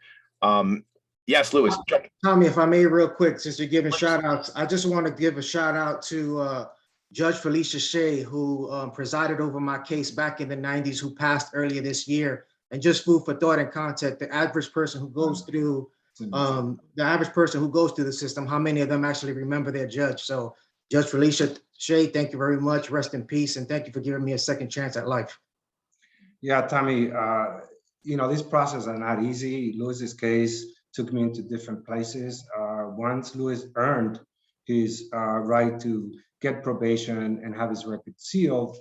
Yes, Lewis. Tommy, if I may, real quick, since you're giving shout outs, I just want to give a shout out to Judge Felicia Shea, who presided over my case back in the 90s, who passed earlier this year. And just food for thought and context, the average person who goes through the system, how many of them actually remember their judge? So Judge Felicia Shea, thank you very much. Rest in peace. And thank you for giving me a second chance at life. Yeah, Tommy, these processes are not easy. Lewis's case took me into different places. Once Lewis earned his right to get probation and have his record sealed,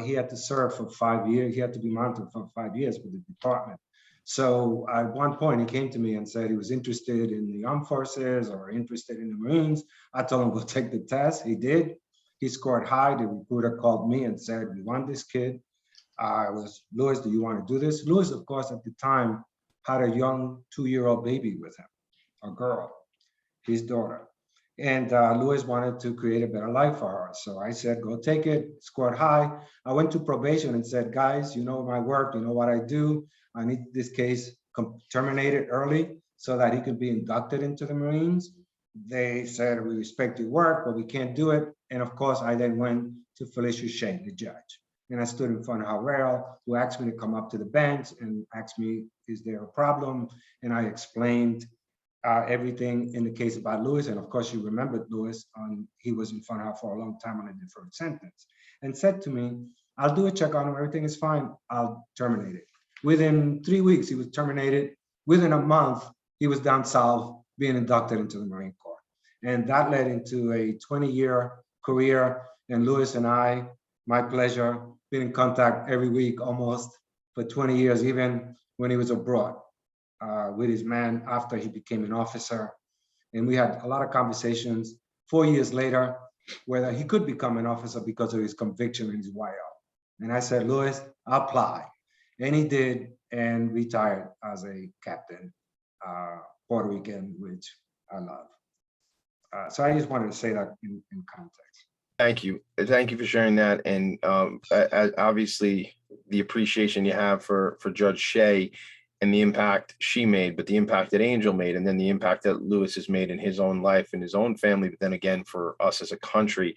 he had to serve for 5 years. He had to be monitored for 5 years with the department. So at one point, he came to me and said he was interested in the armed forces or interested in the Marines. I told him, go take the test. He did. He scored high. The recruiter called me and said, we want this kid. I was, Lewis, do you want to do this? Lewis, of course, at the time, had a young 2-year-old baby with him, a girl, his daughter. And Lewis wanted to create a better life for her. So I said, go take it, scored high. I went to probation and said, guys, you know my work, you know what I do. I need this case terminated early so that he could be inducted into the Marines. They said, we respect your work, but we can't do it. And of course, I then went to Felicia Shea, the judge. And I stood in front of her rail, who asked me to come up to the bench and asked me, is there a problem? And I explained everything in the case about Lewis. And of course, you remembered Lewis, he was in front of her for a long time on a deferred sentence, and said to me, I'll do a check on him, everything is fine, I'll terminate it. Within 3 weeks, he was terminated. Within a month, he was down south being inducted into the Marine Corps. And that led into a 20-year career. And Lewis and I, my pleasure, been in contact every week almost for 20 years, even when he was abroad with his man after he became an officer. And we had a lot of conversations 4 years later, whether he could become an officer because of his conviction in his YO. And I said, Lewis, apply. And he did, and retired as a captain, Puerto Rican, which I love. So I just wanted to say that in context. Thank you. Thank you for sharing that. And obviously the appreciation you have for Judge Shea and the impact she made, but the impact that Angel made, and then the impact that Lewis has made in his own life and his own family, but then again, for us as a country.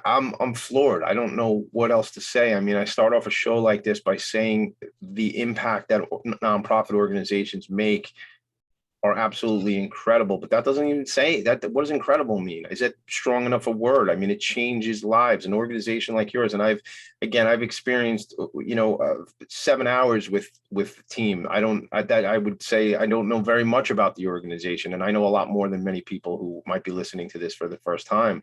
I'm floored. I don't know what else to say. I mean, I start off a show like this by saying the impact that nonprofit organizations make are absolutely incredible, but that doesn't even say that. What does incredible mean? Is it strong enough a word? I mean, it changes lives. An organization like yours, and I've experienced, 7 hours with the team. I would say I don't know very much about the organization, and I know a lot more than many people who might be listening to this for the first time.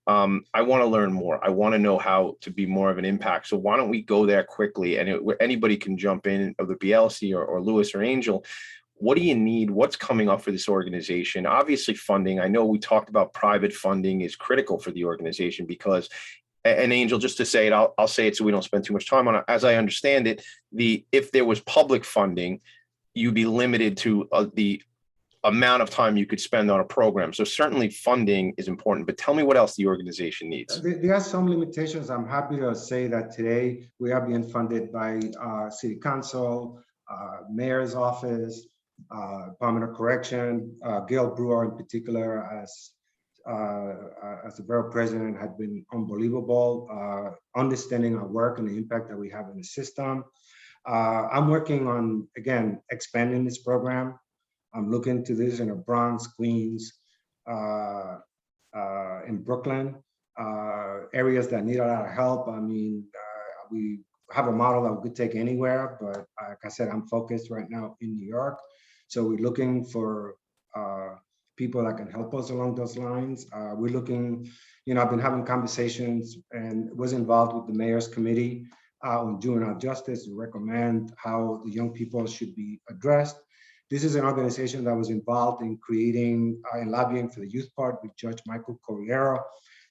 I want to learn more. I want to know how to be more of an impact. So why don't we go there quickly? And anybody can jump in, whether it be Elsie or Lewis or Angel. What do you need? What's coming up for this organization? Obviously, funding. I know we talked about private funding is critical for the organization because, and Angel, just to say it, I'll say it so we don't spend too much time on it. As I understand it, if there was public funding, you'd be limited to the amount of time you could spend on a program. So certainly funding is important, but tell me what else the organization needs. There are some limitations. I'm happy to say that today we are being funded by City Council, Mayor's Office, Department of Correction. Gail Brewer in particular as the borough president had been unbelievable, understanding our work and the impact that we have in the system. I'm working on, again, expanding this program. I'm looking to this in the Bronx, Queens, in Brooklyn, areas that need a lot of help. I mean, we have a model that we could take anywhere, but like I said, I'm focused right now in New York. So we're looking for people that can help us along those lines. We're looking, I've been having conversations and was involved with the mayor's committee on juvenile justice to recommend how the young people should be addressed. This is an organization that was involved in creating and lobbying for the youth part with Judge Michael Corriero.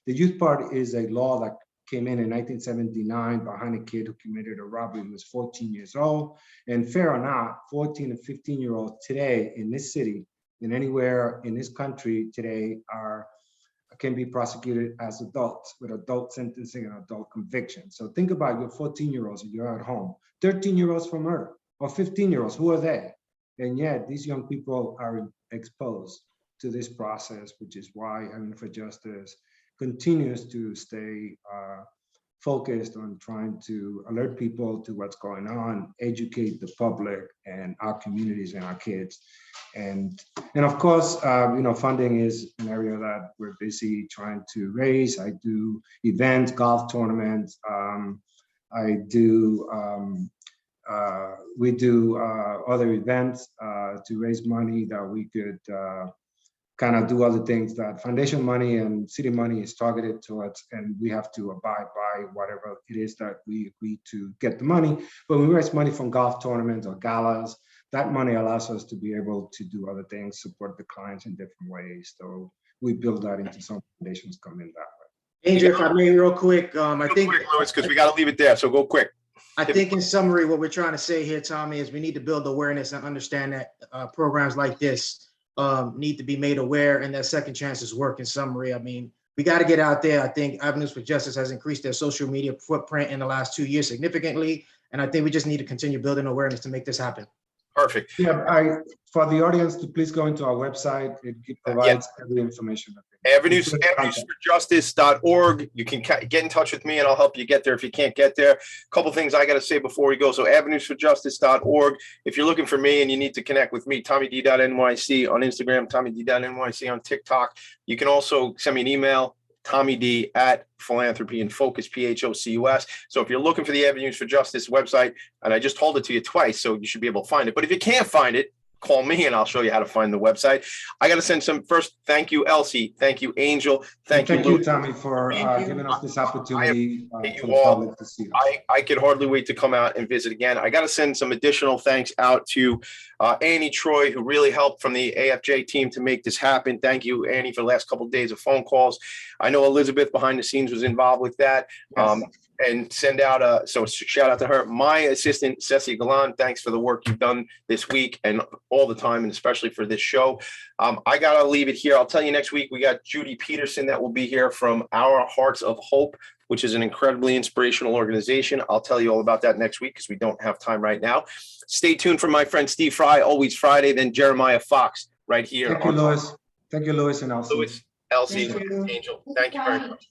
The youth part is a law that came in 1979 behind a kid who committed a robbery who was 14 years old. And fair or not, 14 and 15-year-olds today in this city and anywhere in this country today can be prosecuted as adults with adult sentencing and adult conviction. So think about your 14-year-olds and you're at home, 13-year-olds for murder, or 15-year-olds, who are they? And yet these young people are exposed to this process, which is why Avenue for Justice continues to stay focused on trying to alert people to what's going on, educate the public and our communities and our kids. And of course, funding is an area that we're busy trying to raise. I do events, golf tournaments. We do other events to raise money that we could kind of do other things that foundation money and city money is targeted towards, and we have to abide by whatever it is that we agree to get the money. But when we raise money from golf tournaments or galas, that money allows us to be able to do other things, support the clients in different ways. So we build that into some foundations come in that way. Andrew, if I may real quick, I think quick, Louis, because we got to leave it there. So go quick. I think in summary, what we're trying to say here, Tommy, is we need to build awareness and understand that programs like this need to be made aware, and that second chances work. In summary, I mean, we got to get out there. I think Avenues for Justice has increased their social media footprint in the last 2 years significantly, and I think we just need to continue building awareness to make this happen. Perfect. Yeah, for the audience to please go into our website. It provides every information. Avenuesforjustice.org. You can get in touch with me and I'll help you get there if you can't get there. A couple things I got to say before we go. So avenuesforjustice.org. If you're looking for me and you need to connect with me, TommyD.NYC on Instagram, TommyD.NYC on TikTok. You can also send me an email, TommyD@Philanthropy and Focus, PHOCUS. So if you're looking for the Avenues for Justice website, and I just told it to you twice, so you should be able to find it. But if you can't find it, call me and I'll show you how to find the website. I got to send some first. Thank you, Elsie. Thank you, Angel. Thank you, Tommy, for giving us this opportunity for the public to see us. I could hardly wait to come out and visit again. I got to send some additional thanks out to Annie Troy, who really helped from the AFJ team to make this happen. Thank you, Annie, for the last couple of days of phone calls. I know Elizabeth behind the scenes was involved with that. Yes. And send out so shout out to her. My assistant, Ceci Galan, thanks for the work you've done this week and all the time, and especially for this show. I got to leave it here. I'll tell you next week, we got Judy Peterson that will be here from Our Hearts of Hope, which is an incredibly inspirational organization. I'll tell you all about that next week because we don't have time right now. Stay tuned for my friend Steve Fry, always Friday, then Jeremiah Fox right here. Thank you, Louis. Thank you, Louis and Elsie. Louis, Elsie, Angel. Thank you very much.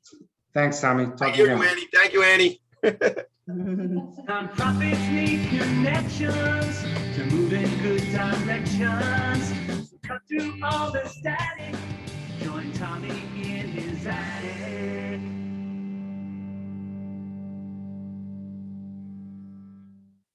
Thanks, Tommy. Thank you, Annie. Thank you, Annie. Nonprofits need connections to move in good directions. Cut through all the stats